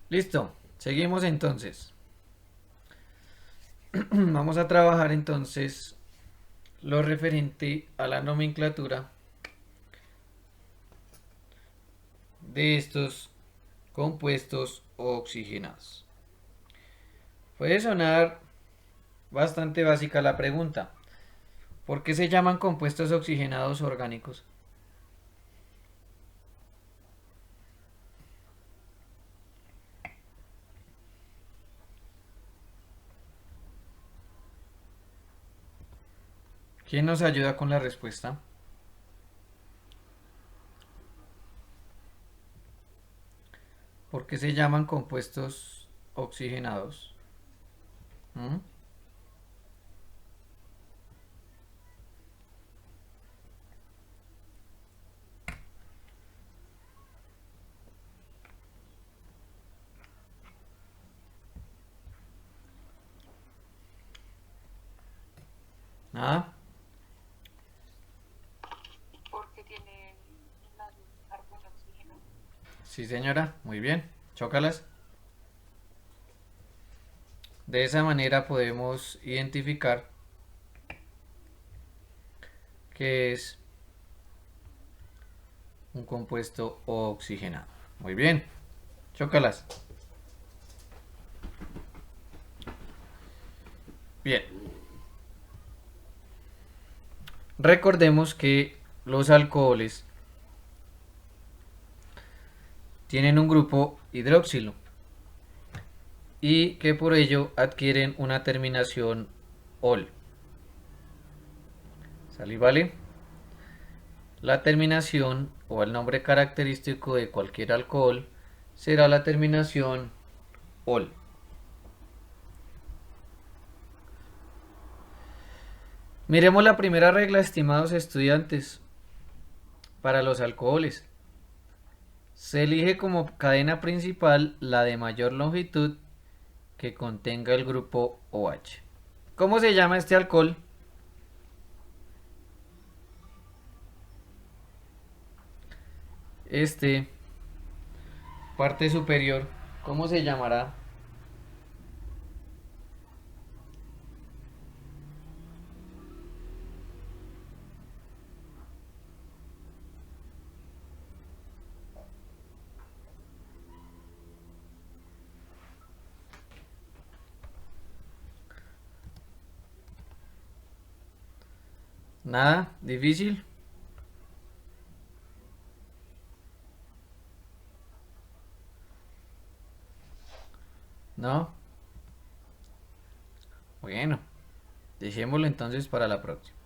Listo. Seguimos entonces. Vamos a trabajar entonces lo referente a la nomenclatura de estos compuestos oxigenados. Puede sonar bastante básica la pregunta. ¿Por qué se llaman compuestos oxigenados orgánicos? ¿Quién nos ayuda con la respuesta? ¿Por qué se llaman compuestos oxigenados? ¿Mm? ¿Nada? Porque tienen más carbono oxígeno. Sí, señora. Muy bien. Chócalas. De esa manera podemos identificar que es un compuesto oxigenado. Muy bien. Chócalas. Bien. Recordemos que los alcoholes tienen un grupo hidroxilo y que por ello adquieren una terminación ol. ¿Sale? ¿Vale? La terminación o el nombre característico de cualquier alcohol será la terminación ol. Miremos la primera regla, estimados estudiantes, para los alcoholes. Se elige como cadena principal la de mayor longitud que contenga el grupo OH. ¿Cómo se llama este alcohol? Este, parte superior, ¿cómo se llamará? Nada, difícil. ¿No? Bueno, dejémoslo entonces para la próxima.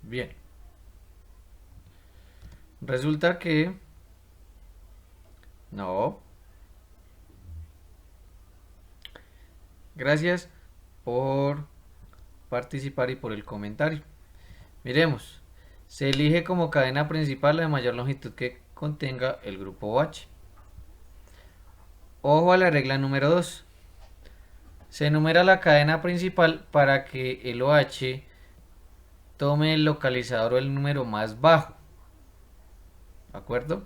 Bien. Resulta que no. Gracias por participar y por el comentario. Miremos. Se elige como cadena principal la de mayor longitud que contenga el grupo OH. Ojo a la regla número 2. Se enumera la cadena principal para que el OH tome el localizador o el número más bajo. ¿De acuerdo?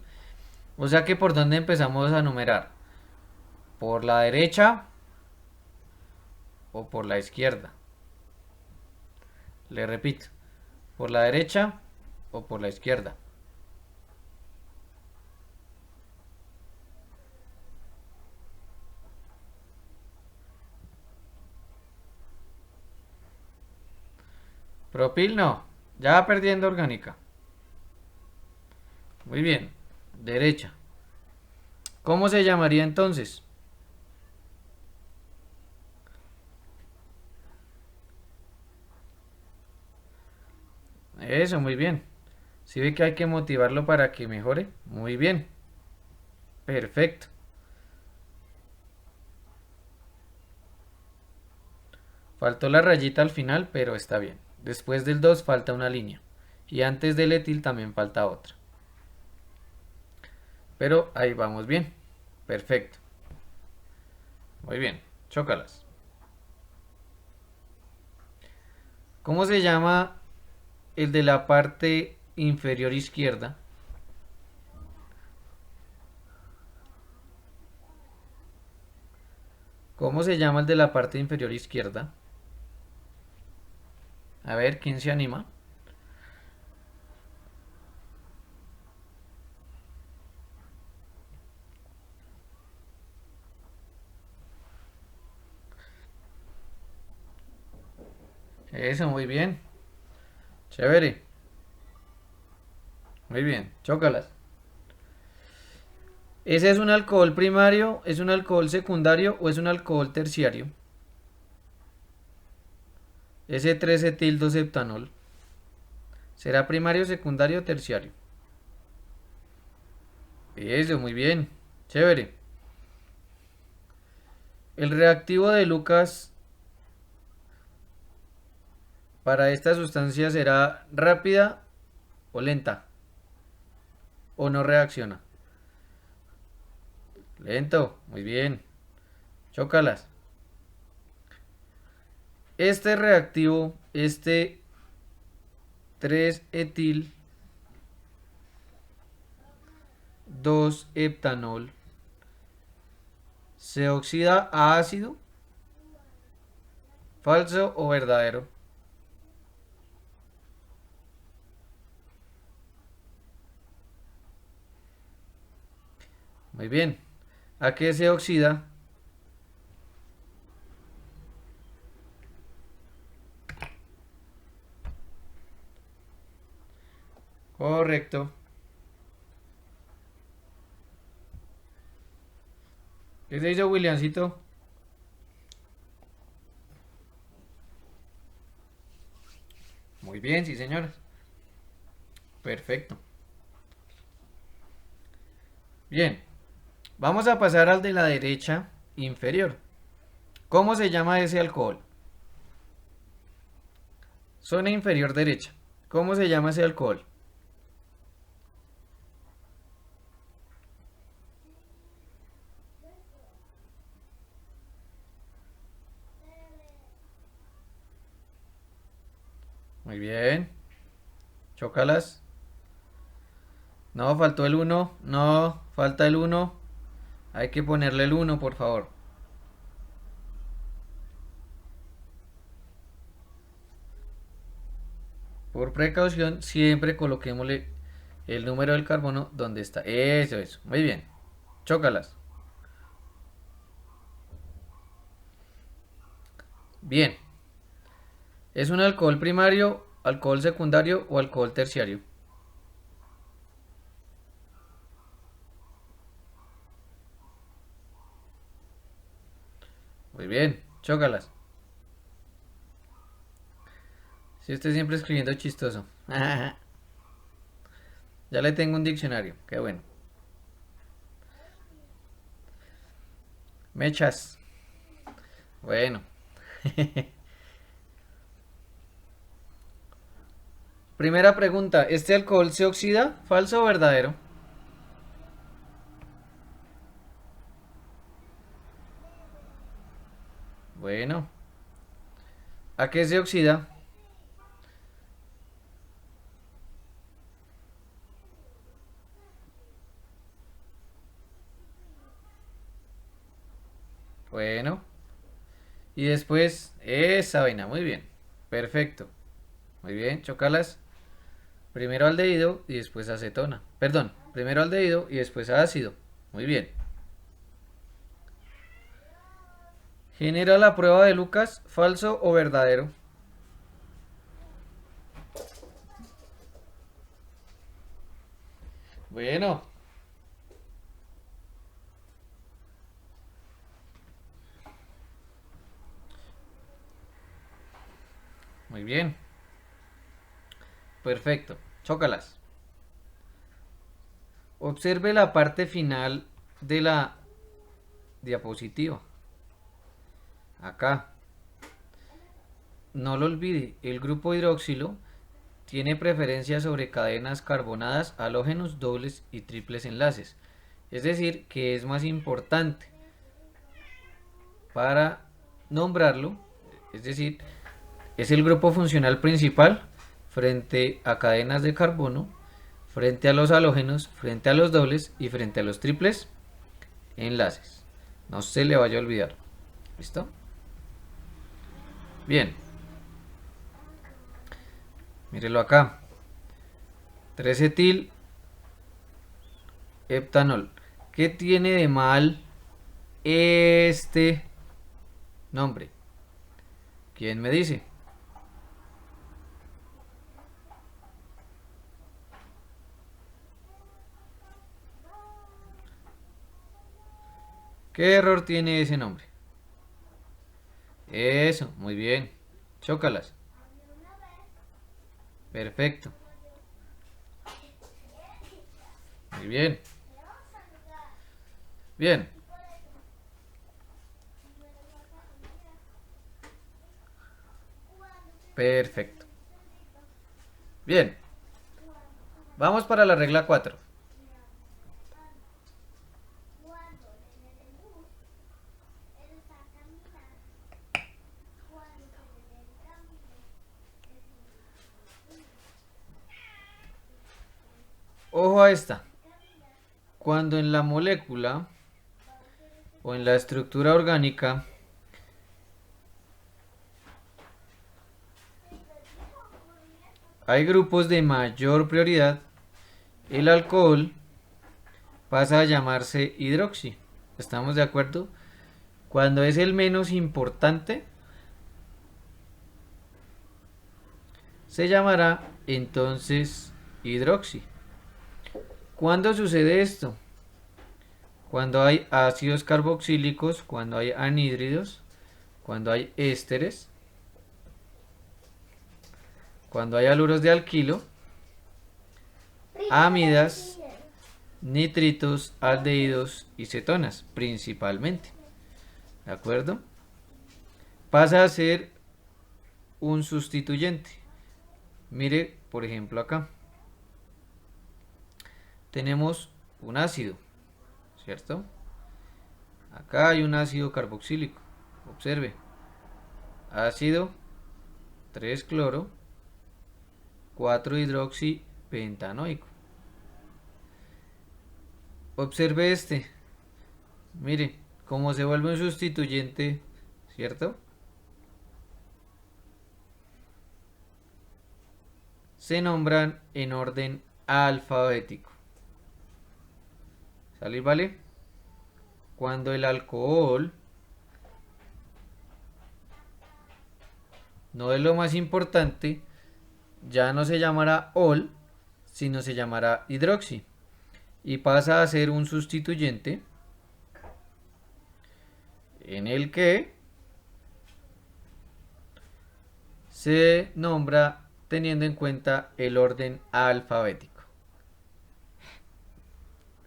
O sea que por dónde empezamos a numerar. ¿Por la derecha o por la izquierda? Le repito. ¿Por la derecha o por la izquierda? Propil no. Ya va perdiendo orgánica. Muy bien. Derecha. ¿Cómo se llamaría entonces? Eso, muy bien. Si ve que hay que motivarlo para que mejore, muy bien. Perfecto. Faltó la rayita al final, pero está bien. Después del 2 falta una línea. Y antes del etil también falta otra. Pero ahí vamos bien. Perfecto. Muy bien. Chócalas. ¿Cómo se llama el de la parte inferior izquierda? ¿Cómo se llama el de la parte inferior izquierda? A ver, ¿quién se anima? Eso, muy bien. Chévere. Muy bien. Chócalas. ¿Ese es un alcohol primario, es un alcohol secundario o es un alcohol terciario? Ese 3-etil-2-heptanol. ¿Será primario, secundario o terciario? Eso, muy bien. Chévere. El reactivo de Lucas para esta sustancia será rápida o lenta. O no reacciona. Lento. Muy bien. Chócalas. Este reactivo, este 3-etil 2-heptanol, se oxida a ácido, falso o verdadero. Muy bien. ¿A qué se oxida? Correcto. ¿Qué se hizo, Williamcito? Muy bien, sí, señores. Perfecto. Bien. Vamos a pasar al de la derecha inferior. ¿Cómo se llama ese alcohol? Zona inferior derecha. ¿Cómo se llama ese alcohol? Muy bien. Chócalas. No, faltó el uno. No, falta el uno. Hay que ponerle el uno, por favor. Por precaución, siempre coloquémosle el número del carbono donde está. Eso, eso. Muy bien. Chócalas. Bien. ¿Es un alcohol primario, alcohol secundario o alcohol terciario? Muy bien. Chócalas. Si usted siempre escribiendo chistoso. Ya le tengo un diccionario, qué bueno. Mechas. Bueno. Primera pregunta, ¿este alcohol se oxida? ¿Falso o verdadero? Bueno, ¿a qué se oxida? Bueno, y después esa vaina, muy bien. Perfecto. Muy bien, chócalas. Primero aldehído y después acetona. Perdón, primero aldehído y después ácido. Muy bien. Genera la prueba de Lucas, falso o verdadero. Bueno, muy bien. Perfecto. Chócalas. Observe la parte final de la diapositiva. Acá. No lo olvide, el grupo hidroxilo tiene preferencia sobre cadenas carbonadas, halógenos, dobles y triples enlaces. Es decir, que es más importante para nombrarlo, es decir, es el grupo funcional principal frente a cadenas de carbono, frente a los halógenos, frente a los dobles y frente a los triples enlaces. No se le vaya a olvidar. ¿Listo? Bien, mírelo acá. 3-etil heptanol. ¿Qué tiene de mal este nombre? ¿Quién me dice? ¿Qué error tiene ese nombre? Eso, muy bien. Chócalas. Perfecto. Muy bien. Bien. Perfecto. Bien. Vamos para la regla 4. Ojo a esta. Cuando en la molécula o en la estructura orgánica hay grupos de mayor prioridad, el alcohol pasa a llamarse hidroxi. ¿Estamos de acuerdo? Cuando es el menos importante, se llamará entonces hidroxi. ¿Cuándo sucede esto? Cuando hay ácidos carboxílicos, cuando hay anhídridos, cuando hay ésteres, cuando hay haluros de alquilo, amidas, nitritos, aldehídos y cetonas, principalmente. ¿De acuerdo? Pasa a ser un sustituyente. Mire, por ejemplo, acá. Tenemos un ácido, ¿cierto? Acá hay un ácido carboxílico. Observe. Ácido 3-cloro 4-hidroxipentanoico. Observe este. Mire, cómo se vuelve un sustituyente, ¿cierto? Se nombran en orden alfabético. ¿Sale? ¿Vale? Cuando el alcohol no es lo más importante, ya no se llamará ol, sino se llamará hidroxi. Y pasa a ser un sustituyente en el que se nombra teniendo en cuenta el orden alfabético.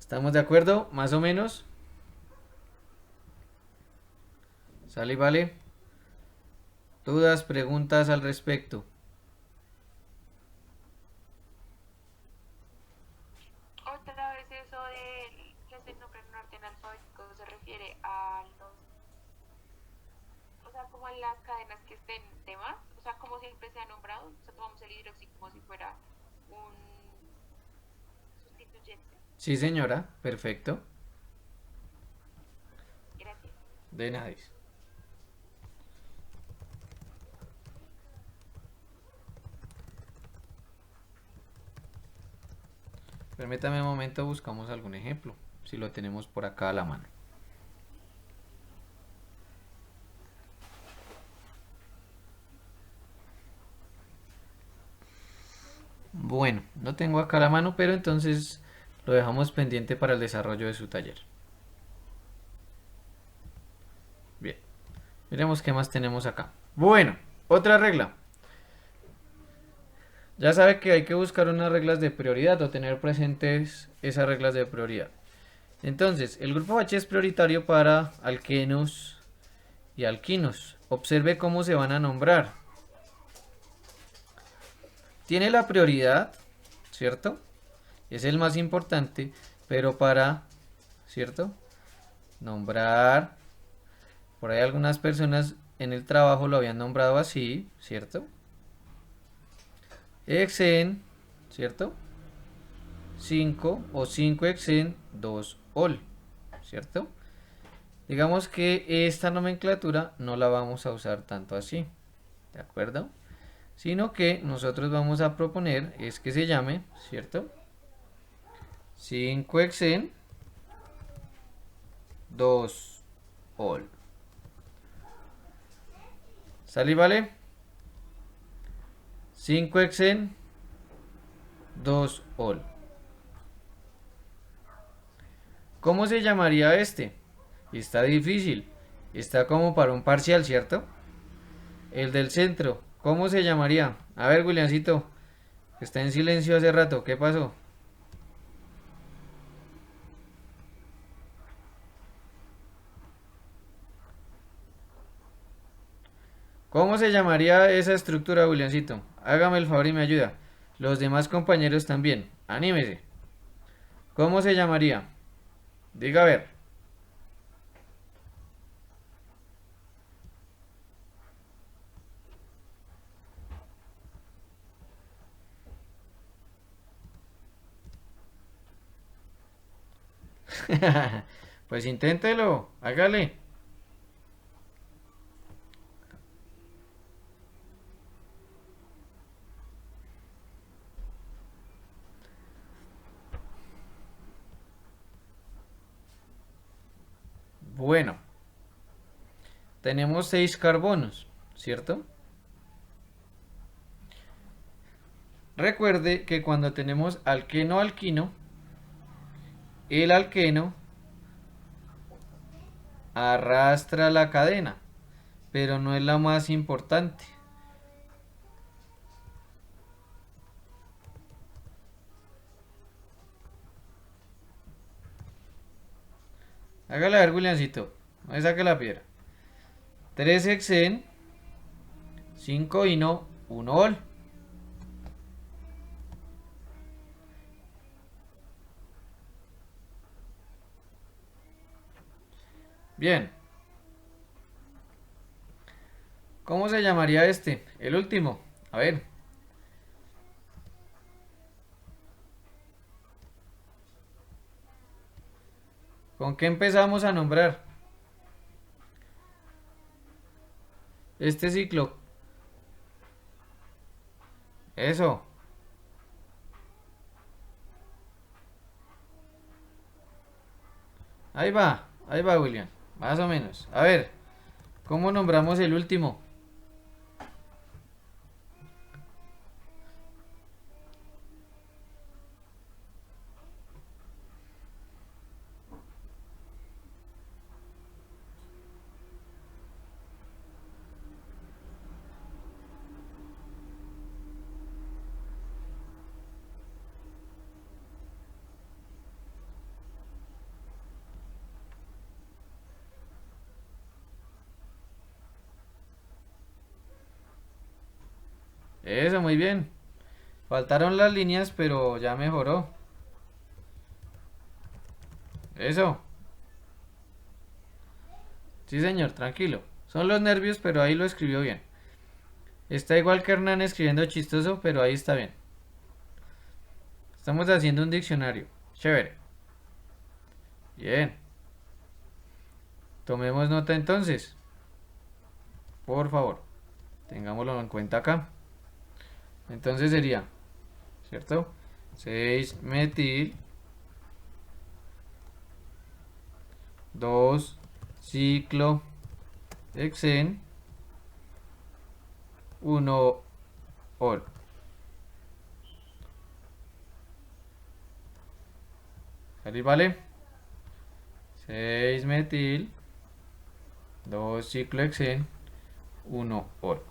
¿Estamos de acuerdo? Más o menos. ¿Sale y vale? ¿Dudas, preguntas al respecto? Otra vez eso de que se nombren en orden alfabético se refiere a los, o sea, como a las cadenas que estén de más, o sea, como siempre se ha nombrado, o sea, tomamos el hidroxi como si fuera un sustituyente. Sí, señora, perfecto. Gracias. De nadie. Permítame un momento, buscamos algún ejemplo, si lo tenemos por acá a la mano. Bueno, no tengo acá a la mano, pero entonces lo dejamos pendiente para el desarrollo de su taller. Bien, miremos qué más tenemos acá. Bueno, otra regla. Ya sabe que hay que buscar unas reglas de prioridad o tener presentes esas reglas de prioridad. Entonces, el grupo H es prioritario para alquenos y alquinos. Observe cómo se van a nombrar. Tiene la prioridad, ¿cierto? Es el más importante, pero para, ¿cierto? Nombrar. Por ahí algunas personas en el trabajo lo habían nombrado así, ¿cierto? Exen, ¿cierto? 5 o 5 exen 2 ol, ¿cierto? Digamos que esta nomenclatura no la vamos a usar tanto así, ¿de acuerdo? Sino que nosotros vamos a proponer es que se llame, ¿cierto? 5 exen 2 ol. ¿Sale y vale? 5 exen 2 ol. ¿Cómo se llamaría este? Está difícil. Está como para un parcial, ¿cierto? El del centro. ¿Cómo se llamaría? A ver, Williamcito. Está en silencio hace rato. ¿Qué pasó? ¿Cómo se llamaría esa estructura, Williamcito? Hágame el favor y me ayuda. Los demás compañeros también. Anímese. ¿Cómo se llamaría? Diga a ver. Pues inténtelo. Hágale. Bueno. Tenemos 6 carbonos, ¿cierto? Recuerde que cuando tenemos alqueno-alquino, el alqueno arrastra la cadena, pero no es la más importante. Hágale a ver, Williamcito. No me saque la piedra. 3 hexen, 5 ino, 1 ol. Bien. ¿Cómo se llamaría este? El último. A ver. ¿Con qué empezamos a nombrar este ciclo? Eso. Ahí va, William. Más o menos. A ver, ¿cómo nombramos el último? Eso, muy bien. Faltaron las líneas, pero ya mejoró. Eso. Sí, señor, tranquilo. Son los nervios, pero ahí lo escribió bien. Está igual que Hernán escribiendo chistoso, pero ahí está bien. Estamos haciendo un diccionario. Chévere. Bien. Tomemos nota entonces. Por favor. Tengámoslo en cuenta acá. Entonces sería, ¿cierto? 6 metil, 2 ciclo hexen, 1 ol. ¿Salir, vale? 6 metil, 2 ciclohexen, 1 ol.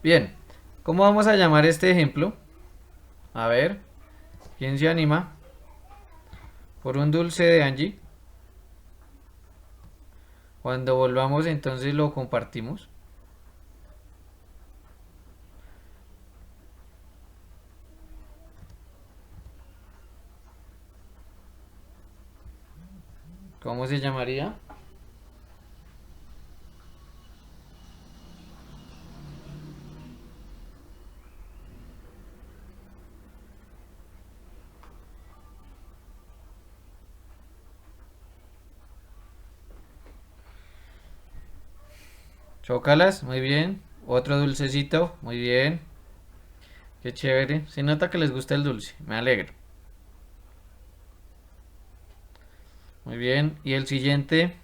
Bien, ¿cómo vamos a llamar este ejemplo? A ver, ¿quién se anima? Por un dulce de Angie. Cuando volvamos entonces lo compartimos. ¿Cómo se llamaría? Chócalas, muy bien. Otro dulcecito, muy bien. Qué chévere. Se nota que les gusta el dulce, me alegro. Muy bien. ¿Y el siguiente?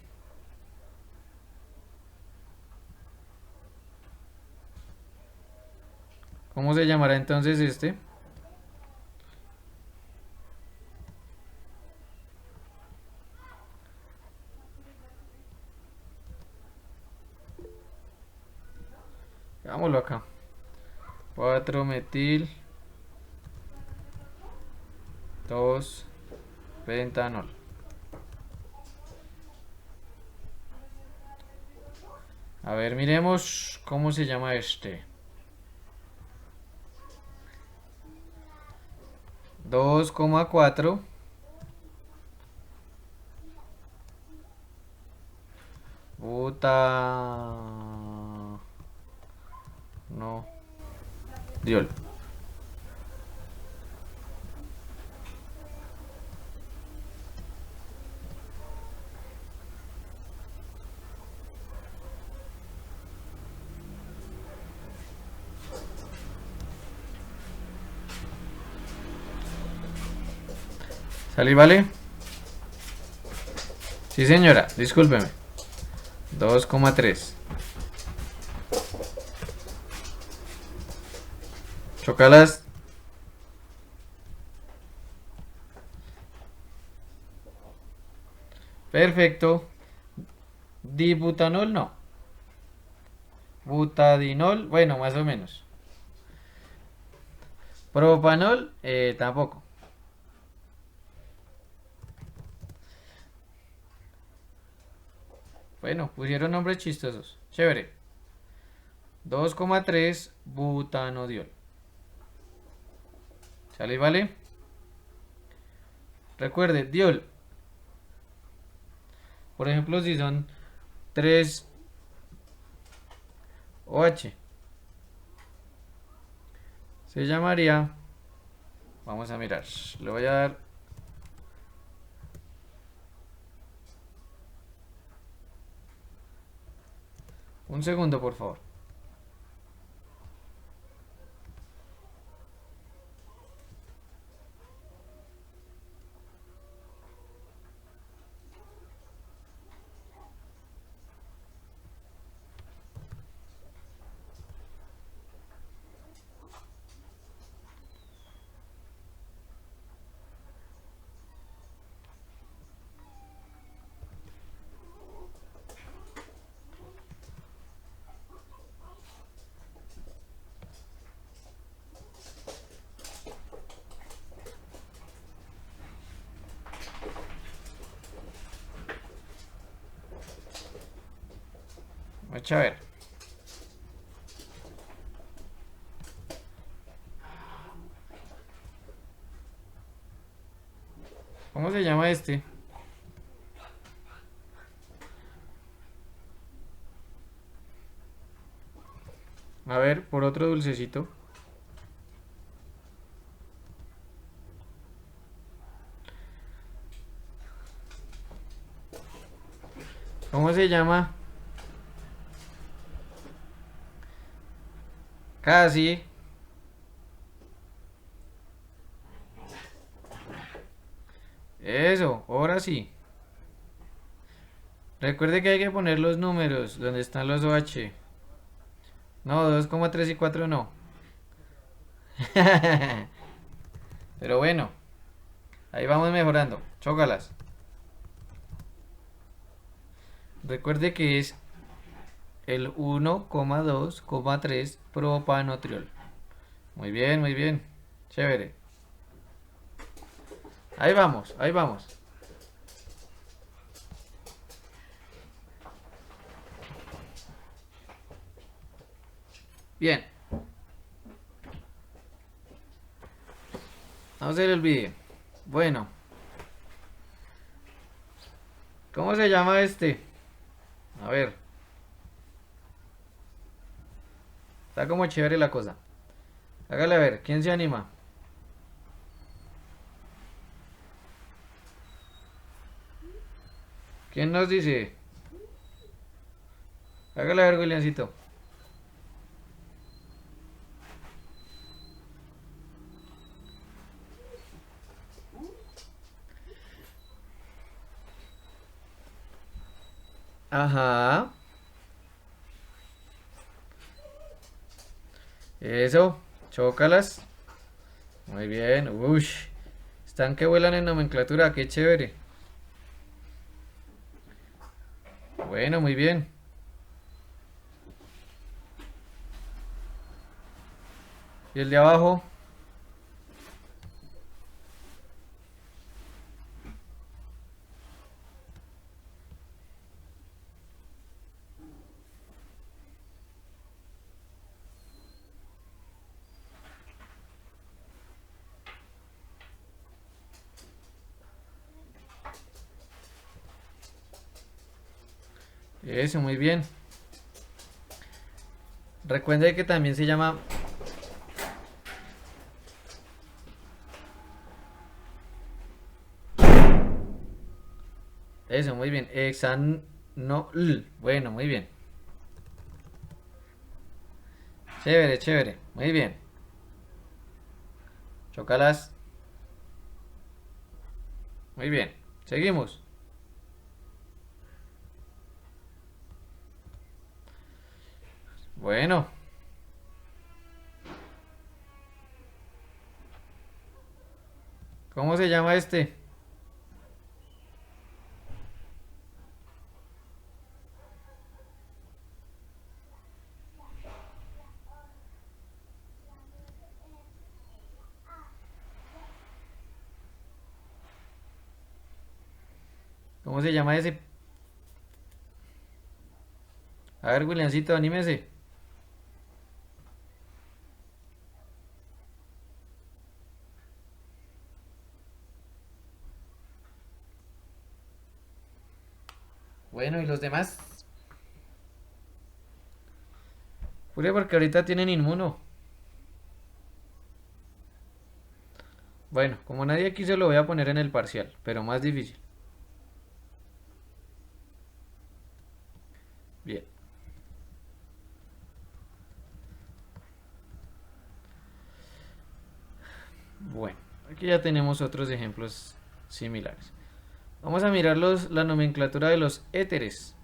¿Cómo se llamará entonces este? Hagámoslo acá. 4 metil 2 pentanol. A ver, miremos cómo se llama este. 2,4 buta no diol. ¿Salí, vale? Sí, señora, discúlpeme. 2,3. Chócalas. Perfecto. Dibutanol no. Butadinol, bueno, más o menos. Propanol, tampoco. Bueno, pusieron nombres chistosos. Chévere. 2,3 butanodiol. ¿Sale, vale? Recuerde, diol. Por ejemplo, si son 3 OH, se llamaría. Vamos a mirar. Le voy a dar. Un segundo, por favor. Vamos a ver. ¿Cómo se llama este? A ver, por otro dulcecito. ¿Cómo se llama? Casi. Eso, ahora sí. Recuerde que hay que poner los números donde están los OH. No, 2,3 y 4 no. Pero bueno, ahí vamos mejorando. Chócalas. Recuerde que es el 1,2,3 propanotriol. Muy bien, muy bien. Chévere. Ahí vamos, ahí vamos. Bien. No se le olvide. Bueno. ¿Cómo se llama este? A ver. Está como chévere la cosa. Hágale a ver, ¿quién se anima? ¿Quién nos dice? Hágale a ver, Williamcito. Ajá. Eso. Chócalas. Muy bien. Ush. Están que vuelan en nomenclatura. Qué chévere. Bueno, muy bien. ¿Y el de abajo? Eso, muy bien. Recuerde que también se llama... Eso, muy bien. Hexanol. Bueno, muy bien. Chévere, chévere. Muy bien. Chócalas. Muy bien. Seguimos. Bueno. ¿Cómo se llama este? ¿Cómo se llama ese? A ver, Williamcito, anímese. Bueno, ¿y los demás? Jure porque ahorita tienen inmuno. Bueno, como nadie aquí se lo voy a poner en el parcial, pero más difícil. Bien. Bueno, aquí ya tenemos otros ejemplos similares. Vamos a mirar la nomenclatura de los éteres.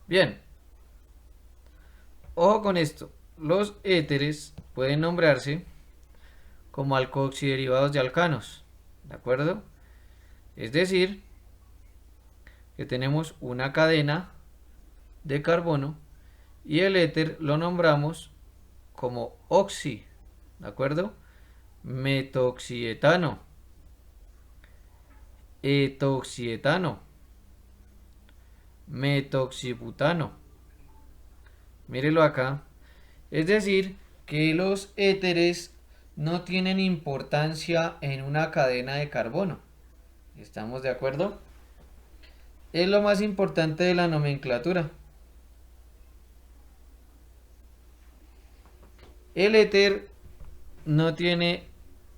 Bien. Ojo con esto. Los éteres pueden nombrarse como alcoxiderivados de alcanos. ¿De acuerdo? Es decir, que tenemos una cadena de carbono y el éter lo nombramos como oxi. ¿De acuerdo? Metoxietano, etoxietano, metoxibutano. Mírelo acá. Es decir, que los éteres no tienen importancia en una cadena de carbono. ¿Estamos de acuerdo? Es lo más importante de la nomenclatura. El éter no tiene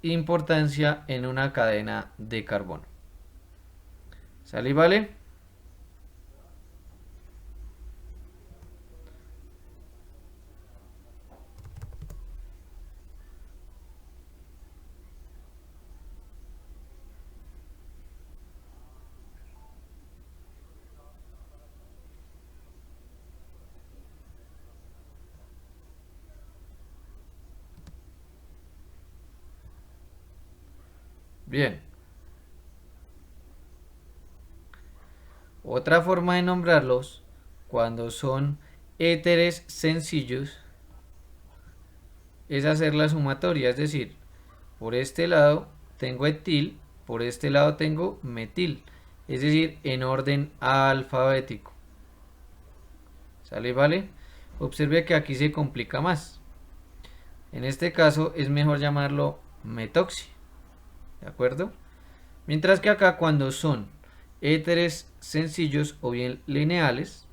importancia en una cadena de carbono. ¿Sale y vale? Bien. Otra forma de nombrarlos, cuando son éteres sencillos, es hacer la sumatoria. Es decir, por este lado tengo etil, por este lado tengo metil. Es decir, en orden alfabético. ¿Sale y vale? Observe que aquí se complica más. En este caso es mejor llamarlo metoxi. ¿De acuerdo? Mientras que acá cuando son éteres sencillos o bien lineales,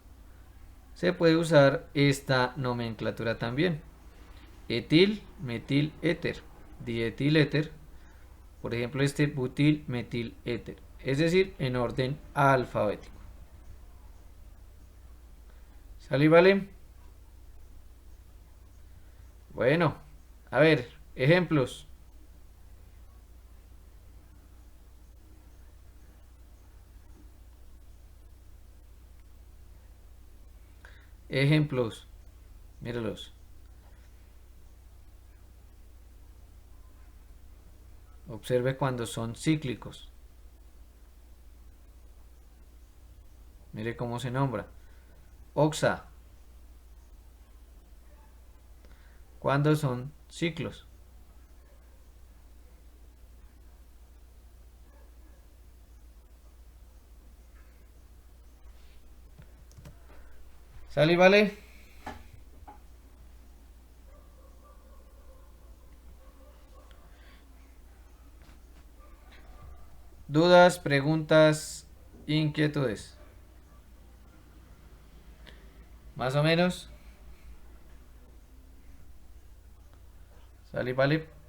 se puede usar esta nomenclatura también. Etil, metil, éter, dietil, éter. Por ejemplo, este butil, metil, éter. Es decir, en orden alfabético. ¿Sale y vale? Bueno, a ver, ejemplos. Ejemplos. Míralos. Observe cuando son cíclicos. Mire cómo se nombra. Oxa. Cuando son ciclos. ¿Sale y vale? ¿Dudas, preguntas, inquietudes? ¿Más o menos? ¿Sale y vale?